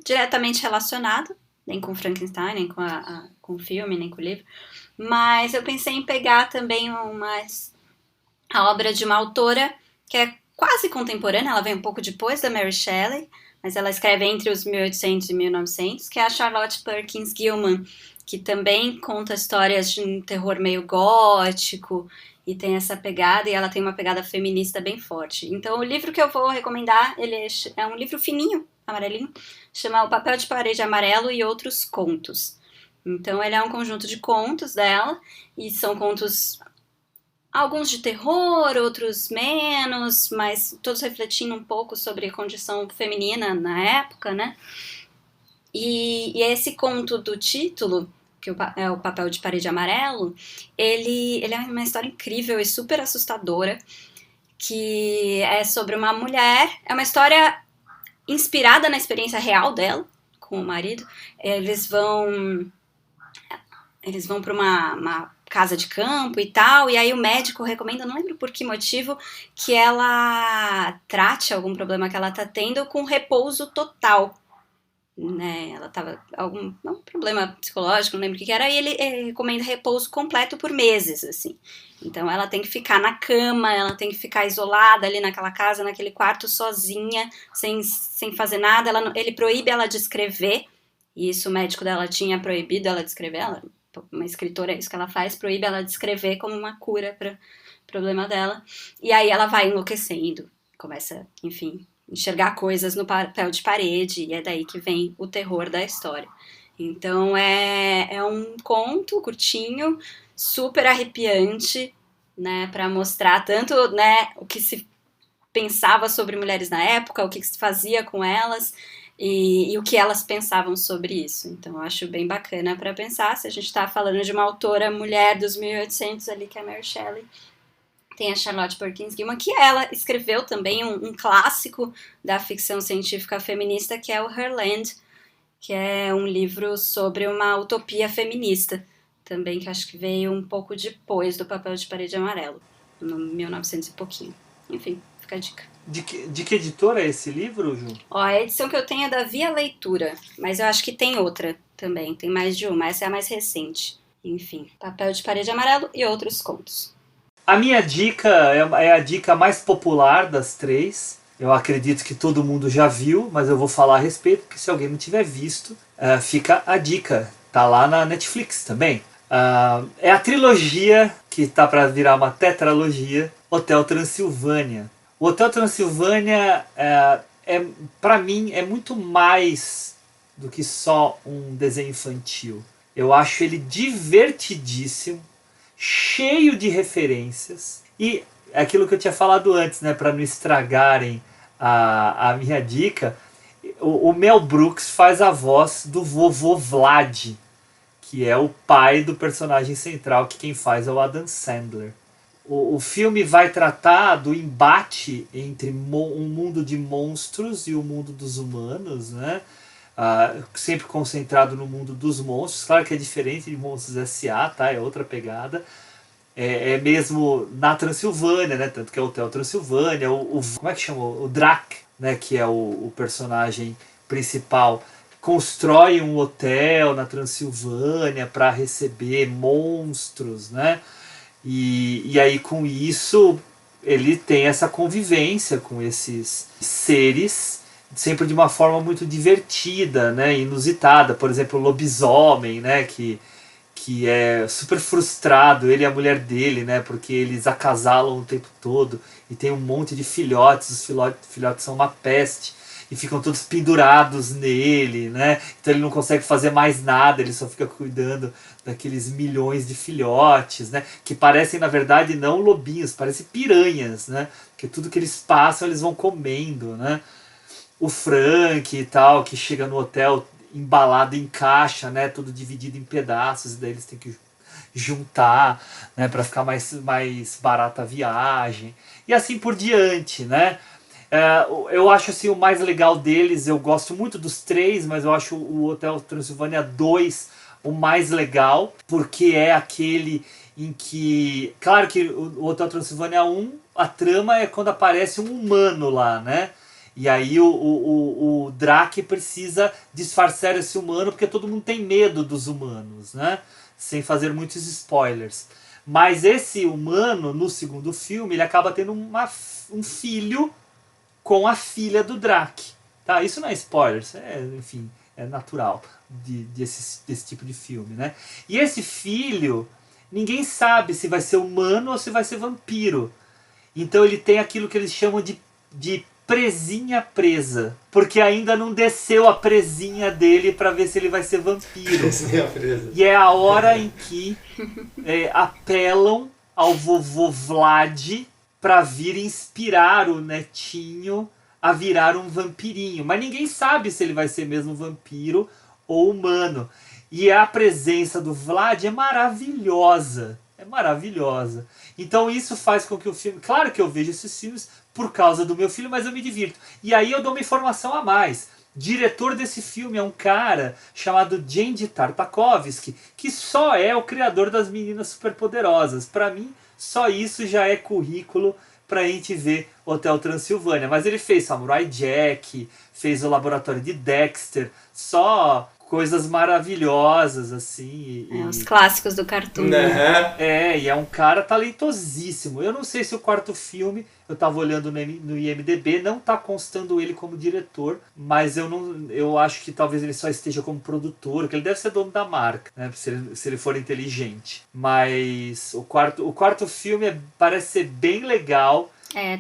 diretamente relacionado, nem com Frankenstein, nem com o filme, nem com o livro, mas eu pensei em pegar também a obra de uma autora que é quase contemporânea, ela vem um pouco depois da Mary Shelley, mas ela escreve entre os 1800 e 1900, que é a Charlotte Perkins Gilman, que também conta histórias de um terror meio gótico, e tem essa pegada, e ela tem uma pegada feminista bem forte. Então o livro que eu vou recomendar, ele é um livro fininho, amarelinho, chama O Papel de Parede Amarelo e Outros Contos. Então ele é um conjunto de contos dela, e são contos, alguns de terror, outros menos, mas todos refletindo um pouco sobre a condição feminina na época, né? E esse conto do título, que é O Papel de Parede Amarelo, ele é uma história incrível e super assustadora, que é sobre uma mulher, é uma história inspirada na experiência real dela, com o marido. Eles vão para uma casa de campo e tal, e aí o médico recomenda, não lembro por que motivo, que ela trate algum problema que ela tá tendo com repouso total, né? Ela tava algum problema psicológico, não lembro o que era, e ele recomenda repouso completo por meses, assim. Então ela tem que ficar na cama, ela tem que ficar isolada ali naquela casa, naquele quarto, sozinha, sem fazer nada. Ele proíbe ela de escrever, e isso o médico dela tinha proibido ela de escrever. Ela, uma escritora, é isso que ela faz, proíbe ela de escrever como uma cura para o problema dela. E aí ela vai enlouquecendo, começa, enfim, enxergar coisas no papel de parede, e é daí que vem o terror da história. Então é um conto curtinho, super arrepiante, né, para mostrar tanto, né, o que se pensava sobre mulheres na época, o que se fazia com elas e o que elas pensavam sobre isso. Então eu acho bem bacana para pensar, se a gente está falando de uma autora mulher dos 1800 ali, que é a Mary Shelley. Tem a Charlotte Perkins Gilman, que ela escreveu também um clássico da ficção científica feminista, que é o Herland, que é um livro sobre uma utopia feminista, também, que acho que veio um pouco depois do Papel de Parede Amarelo, no 1900 e pouquinho. Enfim, fica a dica. De que editora é esse livro, Ju? Ó, a edição que eu tenho é da Via Leitura, mas eu acho que tem outra também, tem mais de uma, essa é a mais recente. Enfim, Papel de Parede Amarelo e Outros Contos. A minha dica é a dica mais popular das três. Eu acredito que todo mundo já viu, mas eu vou falar a respeito, porque se alguém não tiver visto, fica a dica. Tá lá na Netflix também. É a trilogia que tá para virar uma tetralogia, Hotel Transilvânia. O Hotel Transilvânia, para mim, é muito mais do que só um desenho infantil. Eu acho ele divertidíssimo, cheio de referências. E aquilo que eu tinha falado antes, né, para não estragarem a minha dica, o Mel Brooks faz a voz do vovô Vlad, que é o pai do personagem central, que quem faz é o Adam Sandler. O filme vai tratar do embate entre um mundo de monstros e o mundo dos humanos, né? Sempre concentrado no mundo dos monstros. Claro que é diferente de Monstros S.A., tá? É outra pegada. É mesmo na Transilvânia, né? Tanto que é o Hotel Transilvânia. Como é que chama? O Drac, né? Que é o personagem principal, constrói um hotel na Transilvânia para receber monstros, né? E aí com isso ele tem essa convivência com esses seres, sempre de uma forma muito divertida, né? Inusitada. Por exemplo, o lobisomem, né? Que é super frustrado, ele e a mulher dele, né? Porque eles acasalam o tempo todo e tem um monte de filhotes, os filhotes são uma peste e ficam todos pendurados nele, né? Então ele não consegue fazer mais nada, ele só fica cuidando daqueles milhões de filhotes, né? Que parecem, na verdade, não lobinhos, parecem piranhas, né? Porque tudo que eles passam, eles vão comendo, né? O Frank e tal, que chega no hotel embalado em caixa, né? Tudo dividido em pedaços, e daí eles têm que juntar, né? Para ficar mais barata a viagem. E assim por diante, né? Eu acho assim, o mais legal deles, eu gosto muito dos três, mas eu acho o Hotel Transilvânia 2 o mais legal, porque é aquele em que... Claro que o Hotel Transilvânia 1, a trama é quando aparece um humano lá, né? E aí o Drac precisa disfarçar esse humano, porque todo mundo tem medo dos humanos, né? Sem fazer muitos spoilers. Mas esse humano, no segundo filme, ele acaba tendo um filho com a filha do Drac. Tá? Isso não é spoiler, enfim, é natural desse tipo de filme, né? E esse filho, ninguém sabe se vai ser humano ou se vai ser vampiro. Então ele tem aquilo que eles chamam de presinha presa, porque ainda não desceu a presinha dele para ver se ele vai ser vampiro. Presinha presa. E é a hora em que apelam ao vovô Vlad para vir inspirar o netinho a virar um vampirinho. Mas ninguém sabe se ele vai ser mesmo vampiro ou humano. E a presença do Vlad é maravilhosa. É maravilhosa. Então isso faz com que o filme... Claro que eu vejo esses filmes por causa do meu filho, mas eu me divirto. E aí eu dou uma informação a mais. Diretor desse filme é um cara chamado Genndy Tartakovsky, que só é o criador das Meninas Superpoderosas. Para mim, só isso já é currículo pra gente ver Hotel Transilvânia. Mas ele fez Samurai Jack, fez o Laboratório de Dexter, só coisas maravilhosas, assim. Os clássicos do cartoon. E é um cara talentosíssimo. Eu não sei se o quarto filme, eu tava olhando no IMDb, não tá constando ele como diretor, mas eu acho que talvez ele só esteja como produtor, que ele deve ser dono da marca, né, se ele for inteligente. Mas o quarto filme parece ser bem legal.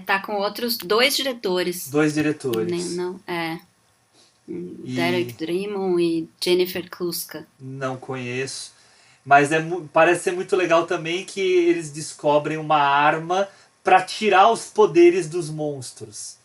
Tá com outros 2 diretores. 2 diretores. Derek Drymon e Jennifer Kluska. Não conheço. Mas parece ser muito legal também que eles descobrem uma arma para tirar os poderes dos monstros.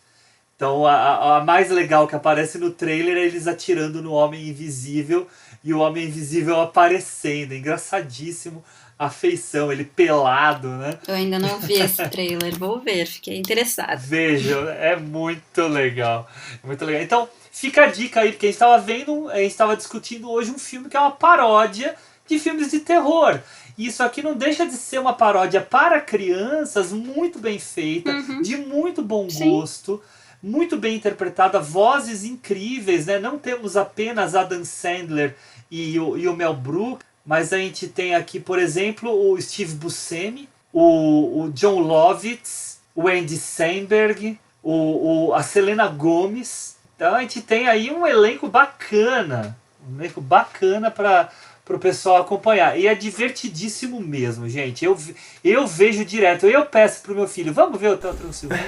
Então a mais legal que aparece no trailer é eles atirando no Homem Invisível e o Homem Invisível aparecendo. É engraçadíssimo a feição, ele pelado, né? Eu ainda não vi esse trailer, vou ver, fiquei interessada. Vejam, é muito legal. Muito legal. Então, fica a dica aí, porque a gente estava discutindo hoje um filme que é uma paródia de filmes de terror. Isso aqui não deixa de ser uma paródia para crianças, muito bem feita, de muito bom gosto, muito bem interpretada, vozes incríveis, né? Não temos apenas Adam Sandler e o Mel Brooks, mas a gente tem aqui, por exemplo, o Steve Buscemi, o John Lovitz, o Andy Samberg, a Selena Gomez. Então a gente tem aí um elenco bacana para o pessoal acompanhar. E é divertidíssimo mesmo, gente. Eu vejo direto. Eu peço pro meu filho, vamos ver o Hotel Transilvânia?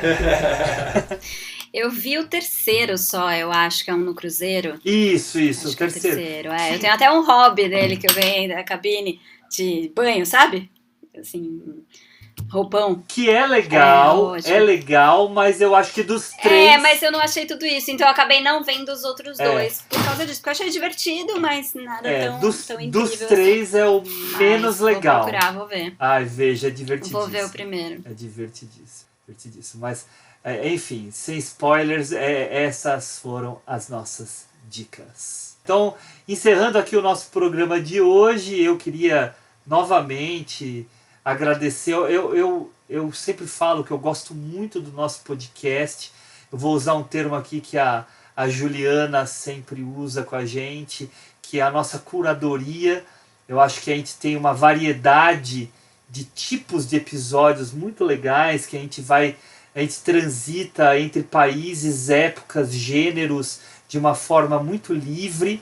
Eu vi o terceiro só, eu acho que é um no cruzeiro. Isso, acho o terceiro. Eu tenho até um hobby dele que eu ganhei da cabine de banho, sabe? Assim, roupão. Que é legal, mas eu acho que dos três... mas eu não achei tudo isso, então eu acabei não vendo os outros dois por causa disso, porque eu achei divertido, mas nada tão incrível. Dos três é o menos legal. Vou procurar, vou ver. Ai, veja, é divertidíssimo. Vou ver o primeiro. É divertidíssimo. Mas, enfim, sem spoilers, essas foram as nossas dicas. Então, encerrando aqui o nosso programa de hoje, eu queria novamente agradecer. Eu sempre falo que eu gosto muito do nosso podcast. Eu vou usar um termo aqui que a Juliana sempre usa com a gente, que é a nossa curadoria. Eu acho que a gente tem uma variedade de tipos de episódios muito legais, que a gente transita entre países, épocas, gêneros, de uma forma muito livre.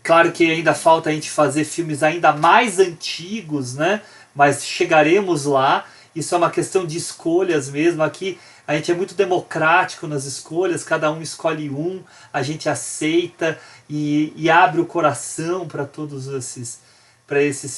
Claro que ainda falta a gente fazer filmes ainda mais antigos, né? Mas chegaremos lá. Isso é uma questão de escolhas mesmo. Aqui a gente é muito democrático nas escolhas, cada um escolhe um, a gente aceita e abre o coração para todos esses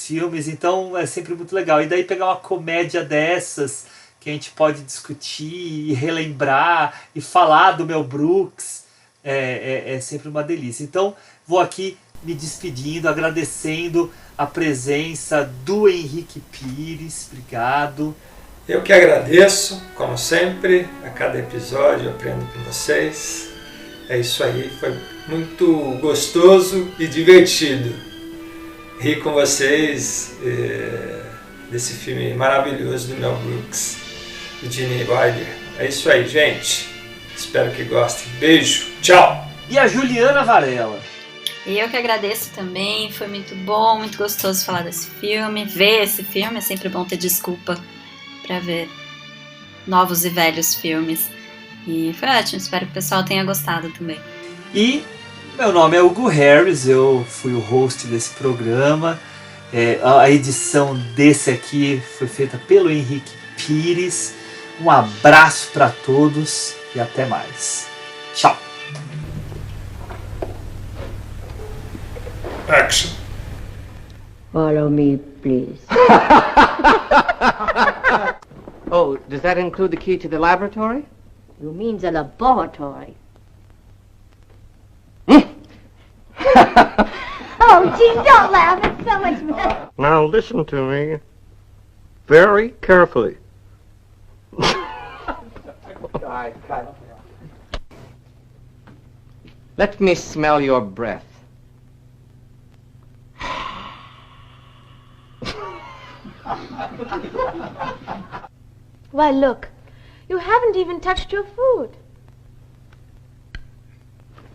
filmes. Então é sempre muito legal. E daí pegar uma comédia dessas que a gente pode discutir e relembrar e falar do Mel Brooks é sempre uma delícia. Então vou aqui me despedindo, agradecendo a presença do Henrique Pires. Obrigado. Eu que agradeço, como sempre, a cada episódio eu aprendo com vocês. É isso aí, foi muito gostoso e divertido rir com vocês desse filme maravilhoso do Mel Brooks, do Gene Wilder. É isso aí, gente. Espero que gostem. Beijo, tchau! E a Juliana Varela. E eu que agradeço também, foi muito bom, muito gostoso falar desse filme, ver esse filme, é sempre bom ter desculpa para ver novos e velhos filmes. E foi ótimo, espero que o pessoal tenha gostado também. E meu nome é Hugo Harris, eu fui o host desse programa. A edição desse aqui foi feita pelo Henrique Pires. Um abraço para todos e até mais. Tchau! Action. Follow me, please. Oh, does that include the key to the laboratory? You mean the laboratory? Oh, gee, don't laugh. It's so much better. Now listen to me very carefully. Let me smell your breath. Why, look. You haven't even touched your food.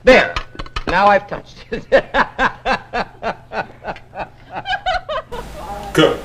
There! Now I've touched it. Good.